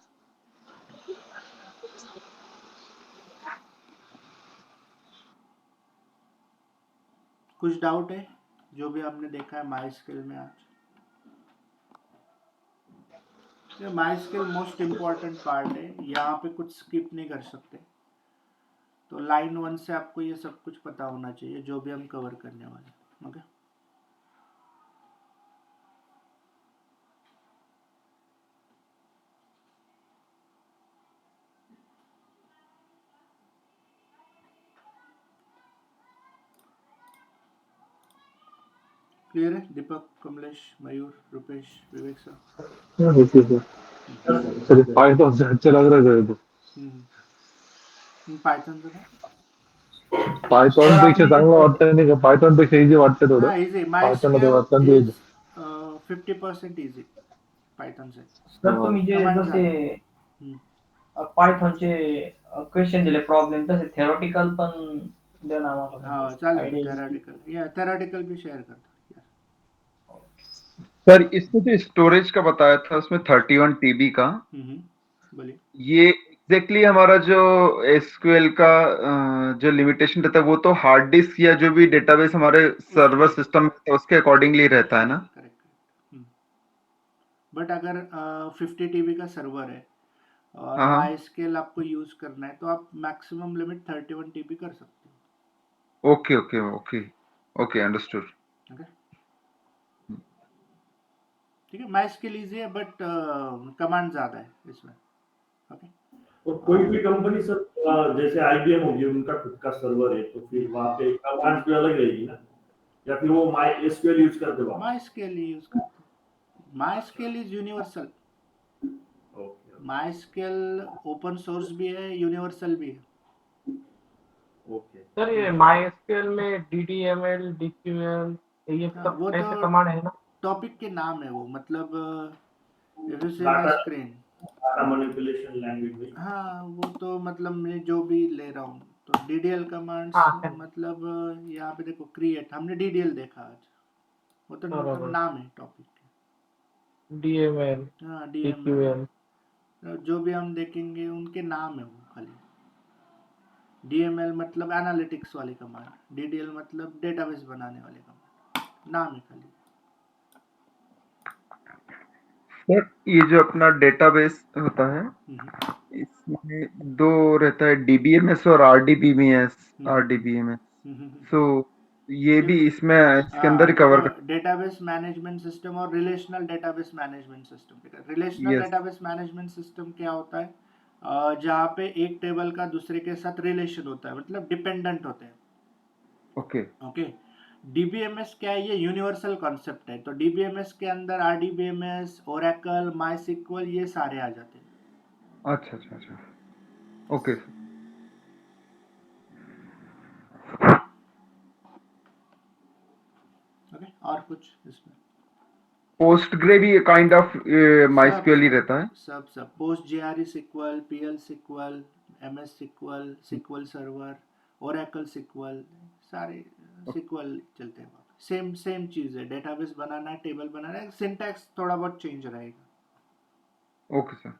[SPEAKER 1] कुछ डाउट है जो भी आपने देखा है माइस्क्यूएल में आज? ये माइस्क्यूएल मोस्ट इम्पॉर्टेंट पार्ट है, यहाँ पे कुछ स्किप नहीं कर सकते। तो लाइन 1 से आपको ये सब कुछ पता होना चाहिए जो भी हम कवर करने वाले हैं। ओके, क्लियर है? Deepak, Kamlesh, Mayur, Rupesh, Vivek sir.
[SPEAKER 5] Okay sir. Sir Python से अच्छा लग रहा है तो
[SPEAKER 1] पायथन का
[SPEAKER 5] पायथॉन पेक्षा चांगलं वाटतंय नाही का? पायथॉन पेक्षा इझी वाटतं थोडं.
[SPEAKER 1] हाँ, इजी।
[SPEAKER 5] पायथॉन मध्ये
[SPEAKER 1] माइस्क्यूएल
[SPEAKER 5] वाटतं
[SPEAKER 1] इज 50% इजी पायथन से।
[SPEAKER 3] सर तुम्ही जे
[SPEAKER 1] कमांड
[SPEAKER 3] जसे पायथॉनचे क्वेश्चन दिले प्रॉब्लेम तसे थेरोटिकल पण द्या ना आम्हाला.
[SPEAKER 1] हाँ चालेल,
[SPEAKER 3] Idea.
[SPEAKER 1] थेराटिकल या थेराटिकल भी शेयर कर दो।
[SPEAKER 4] सर इसमें जो स्टोरेज का बताया था उसमें 31 टीबी का,
[SPEAKER 1] बोलिए।
[SPEAKER 4] ये एग्जैक्टली हमारा जो एसक्यूएल का जो लिमिटेशन रहता है वो तो हार्ड डिस्क या जो भी डेटाबेस हमारे सर्वर सिस्टम में है, उसके अकॉर्डिंगली रहता है ना?
[SPEAKER 1] करेक्ट। बट अगर 50 टीबी का सर्वर है और
[SPEAKER 4] हाँ हाँ,
[SPEAKER 1] माइस्क्यूएल आपको यूज करना है तो आप मैक्सिमम लिमिट 31 टीबी कर सकते
[SPEAKER 4] okay okay okay okay, understood.
[SPEAKER 1] हो। ओके, ठीक है। माइस्क्यूएल इजी है बट कमांड ज्यादा है इसमें। ओके,
[SPEAKER 2] और कोई भी कंपनी सर, जैसे आईबीएम होगी, उनका खुद का सर्वर है, तो फिर वहाँ पे कमांड्स भी अलग रहेगी ना, या फिर वो माई एसक्यूएल यूज करते वहाँ?
[SPEAKER 1] माइस्क्यूएल यूज करते हैं। MySQL is universal.
[SPEAKER 2] Okay
[SPEAKER 1] MySQL open source भी है, यूनिवर्सल भी है।
[SPEAKER 2] ओके।
[SPEAKER 6] सर ये माइस्क्यूएल में डीडीएमएल, डीक्यूएल ये
[SPEAKER 1] हाँ,
[SPEAKER 6] सब
[SPEAKER 1] वो
[SPEAKER 6] ऐसे
[SPEAKER 1] तो
[SPEAKER 6] कमांड है ना?
[SPEAKER 1] टॉपिक के नाम है वो, मतलब if you see my
[SPEAKER 2] data
[SPEAKER 1] screen.
[SPEAKER 2] Data manipulation language में।
[SPEAKER 1] हाँ, वो तो मतलब मैं जो भी ले रहा हूँ तो डीडीएल कमांड्स,
[SPEAKER 6] हाँ है
[SPEAKER 1] मतलब यहाँ पे देखो क्रिएट, हमने डीडीएल देखा आज। वो तो मतलब
[SPEAKER 6] बराबर।
[SPEAKER 1] नाम है टॉपिक के।
[SPEAKER 6] डीएमएल,
[SPEAKER 1] हाँ, डीएमएल,
[SPEAKER 6] डीक्यूएल।
[SPEAKER 1] जो भी हम देखेंगे उनके नाम है वो खाली। डीएमएल मतलब एनालिटिक्स वाली कमांड, डीडीएल मतलब डेटाबेस बनाने वाली कमांड, नाम है खाली।
[SPEAKER 4] सर ये जो अपना डेटाबेस होता है इसमें दो रहता है, डीबीएमएस और आरडीबीएमएस। आरडीबीएमएस, सो ये भी इसमें इसके अंदर ही
[SPEAKER 1] देखो,
[SPEAKER 4] कवर कर।
[SPEAKER 1] डेटाबेस मैनेजमेंट सिस्टम और relational database management system. Relational
[SPEAKER 4] yes,
[SPEAKER 1] database management system क्या होता है? जहाँ पे एक टेबल का दूसरे के साथ रिलेशन होता है, मतलब डिपेंडेंट होते हैं।
[SPEAKER 4] ओके
[SPEAKER 1] ओके, डीबीएमएस क्या है? ये यूनिवर्सल कॉन्सेप्ट है। तो डीबीएमएस के अंदर आरडीबीएमएस, ओरेकल, माइस्क्यूएल ये सारे आ जाते हैं।
[SPEAKER 4] अच्छा अच्छा अच्छा, ओके।
[SPEAKER 1] ओके, और कुछ इसमें?
[SPEAKER 4] पोस्टग्रे भी काइंड ऑफ
[SPEAKER 1] सब
[SPEAKER 4] माइस्क्यूएल ही
[SPEAKER 1] सब
[SPEAKER 4] रहता है।
[SPEAKER 1] सब PostgreSQL, PL SQL, MS SQL, SQL server, Oracle SQL, सारे सिक्वल चलते हैं। सेम सेम चीज है, डेटाबेस बनाना है, टेबल बनाना है, सिंटैक्स थोड़ा बहुत चेंज रहेगा।
[SPEAKER 4] Okay sir.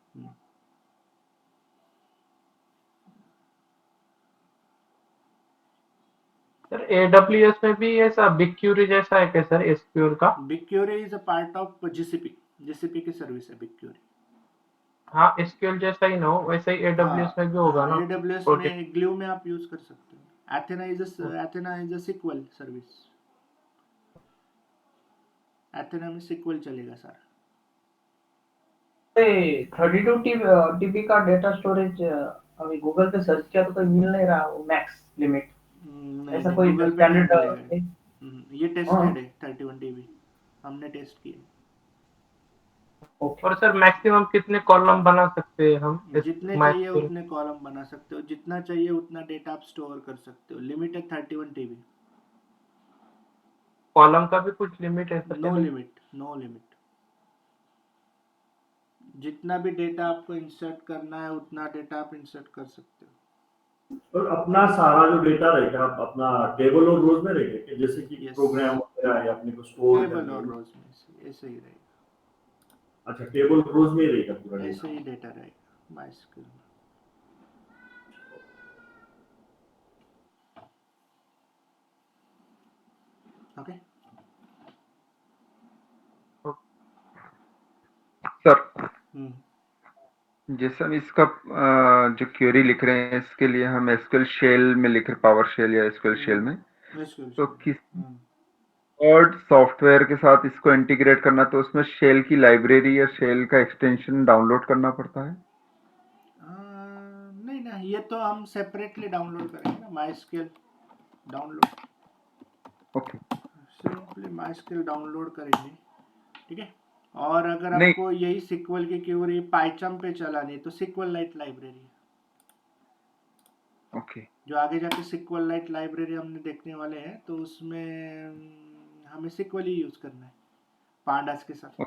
[SPEAKER 6] सर एडब्ल्यूएस में भी ऐसा बिगक्यूरी जैसा है क्या सर एसक्यूएल का?
[SPEAKER 1] BigQuery is a part of GCP. GCP की सर्विस है BigQuery।
[SPEAKER 6] हाँ एसक्यूएल जैसा ही ना हो वैसा ही एडब्ल्यूएस में भी होगा ना
[SPEAKER 1] AWS
[SPEAKER 6] प्रोटेक्ट
[SPEAKER 1] में ग्लू में आप यूज कर सकते हो। Athena is a SQL service. Athena में सिक्वल चलेगा सर।
[SPEAKER 3] 32 टीबी का डेटा स्टोरेज अभी गूगल पे सर्च किया तो कोई मिल नहीं रहा वो मैक्स लिमिट।
[SPEAKER 1] नहीं
[SPEAKER 3] ऐसा
[SPEAKER 1] नहीं,
[SPEAKER 3] कोई
[SPEAKER 1] गूगल पे नहीं
[SPEAKER 3] स्टैंडर्ड
[SPEAKER 1] मिलेगा। ये टेस्टेड है 31 TB, हमने टेस्ट किया।
[SPEAKER 3] ओके।
[SPEAKER 6] और सर मैक्सिमम कितने कॉलम बना सकते हैं हम इस
[SPEAKER 1] जितने चाहिए
[SPEAKER 6] MySQL
[SPEAKER 1] उतने कॉलम बना सकते हो, जितना चाहिए उतना डेटा आप स्टोर कर सकते हो। लिमिट है 31 TB।
[SPEAKER 6] कॉलम का भी कुछ लिमिट है sir?
[SPEAKER 1] No limit, no limit. जितना भी डेटा आपको इंसर्ट करना है उतना डेटा आप इंसर्ट कर सकते हो।
[SPEAKER 2] और अपना सारा जो डेटा रहेगा अपना टेबल और रोज में रहेगा कि जैसे कि
[SPEAKER 1] Yes.
[SPEAKER 2] प्रोग्राम वगैरह है अपने को स्टोर
[SPEAKER 1] टेबल और
[SPEAKER 2] करने।
[SPEAKER 1] रोज में से ऐसे ही रहेगा,
[SPEAKER 2] अच्छा, टेबल रोज में ही रहेगा पूरा
[SPEAKER 1] ऐसे
[SPEAKER 2] डेटा।
[SPEAKER 1] ही डेटा रहेगा MySQL में। ओके
[SPEAKER 4] सर
[SPEAKER 1] हम्म
[SPEAKER 4] जैसे हम इसका जो क्वेरी लिख रहे हैं इसके लिए हम एसक्यूएल शेल में लिख रहे पावर शेल या एसक्यूएल शेल में,
[SPEAKER 1] SQL
[SPEAKER 4] तो
[SPEAKER 1] से।
[SPEAKER 4] किस और सॉफ्टवेयर के साथ इसको इंटीग्रेट करना तो उसमें शेल की लाइब्रेरी या शेल का एक्सटेंशन डाउनलोड करना पड़ता है?
[SPEAKER 1] नहीं ना, ये तो हम सेपरेटली डाउनलोड करेंगे ना। MySQL download,
[SPEAKER 4] okay.
[SPEAKER 1] Simply MySQL download करेंगे, ठीक है। और अगर
[SPEAKER 4] नहीं।
[SPEAKER 1] आपको यही सिक्वल की क्वेरी पाइथन पे चलानी है तो SQLite लाइब्रेरी है।
[SPEAKER 4] ओके।
[SPEAKER 1] जो आगे जाके SQLite लाइब्रेरी हमने देखने वाले हैं, तो उसमें हमें SQL ही यूज करना है पांडास के साथ।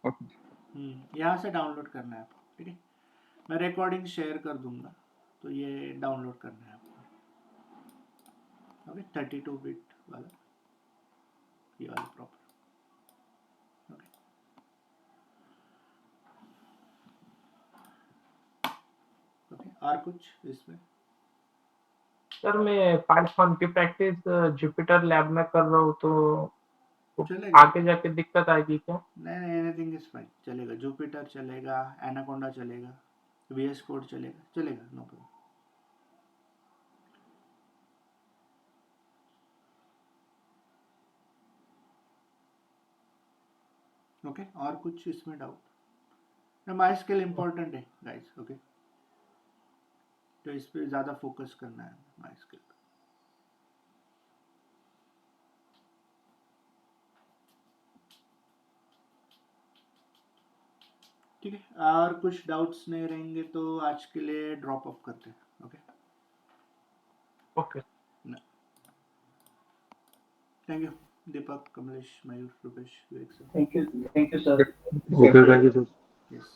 [SPEAKER 4] ओके।
[SPEAKER 1] यहाँ से डाउनलोड करना है आपको, ठीक है। मैं रिकॉर्डिंग शेयर कर दूंगा, तो ये डाउनलोड करना है आपको। ओके 32 बिट वाला, ये वाला प्रॉपर। ओके ओके, और कुछ इसमें?
[SPEAKER 6] सर मैं पाइथन की प्रैक्टिस जुपिटर लैब में कर रहा हूँ तो
[SPEAKER 1] चलेगा,
[SPEAKER 6] आगे जाके दिक्कत आएगी क्या?
[SPEAKER 1] नहीं नहीं, एनीथिंग इज फाइन, चलेगा। जुपिटर चलेगा, एनाकोंडा चलेगा, VS कोड चलेगा, चलेगा, नो प्रॉब्लम। ओके और कुछ इसमें डाउट? MySQL इम्पोर्टेंट है गाइस, ओके। तो इस पे ज़्यादा फोकस करना है MySQL पे। ठीक है, और कुछ डाउट्स नहीं रहेंगे तो आज के लिए ड्रॉप ऑफ करते हैं। Okay
[SPEAKER 6] okay
[SPEAKER 1] thank you Deepak, Kamlesh, Mayur, Rupesh, Vivek sir.
[SPEAKER 3] Thank you sir.
[SPEAKER 5] Okay, thank you sir.
[SPEAKER 1] Yes.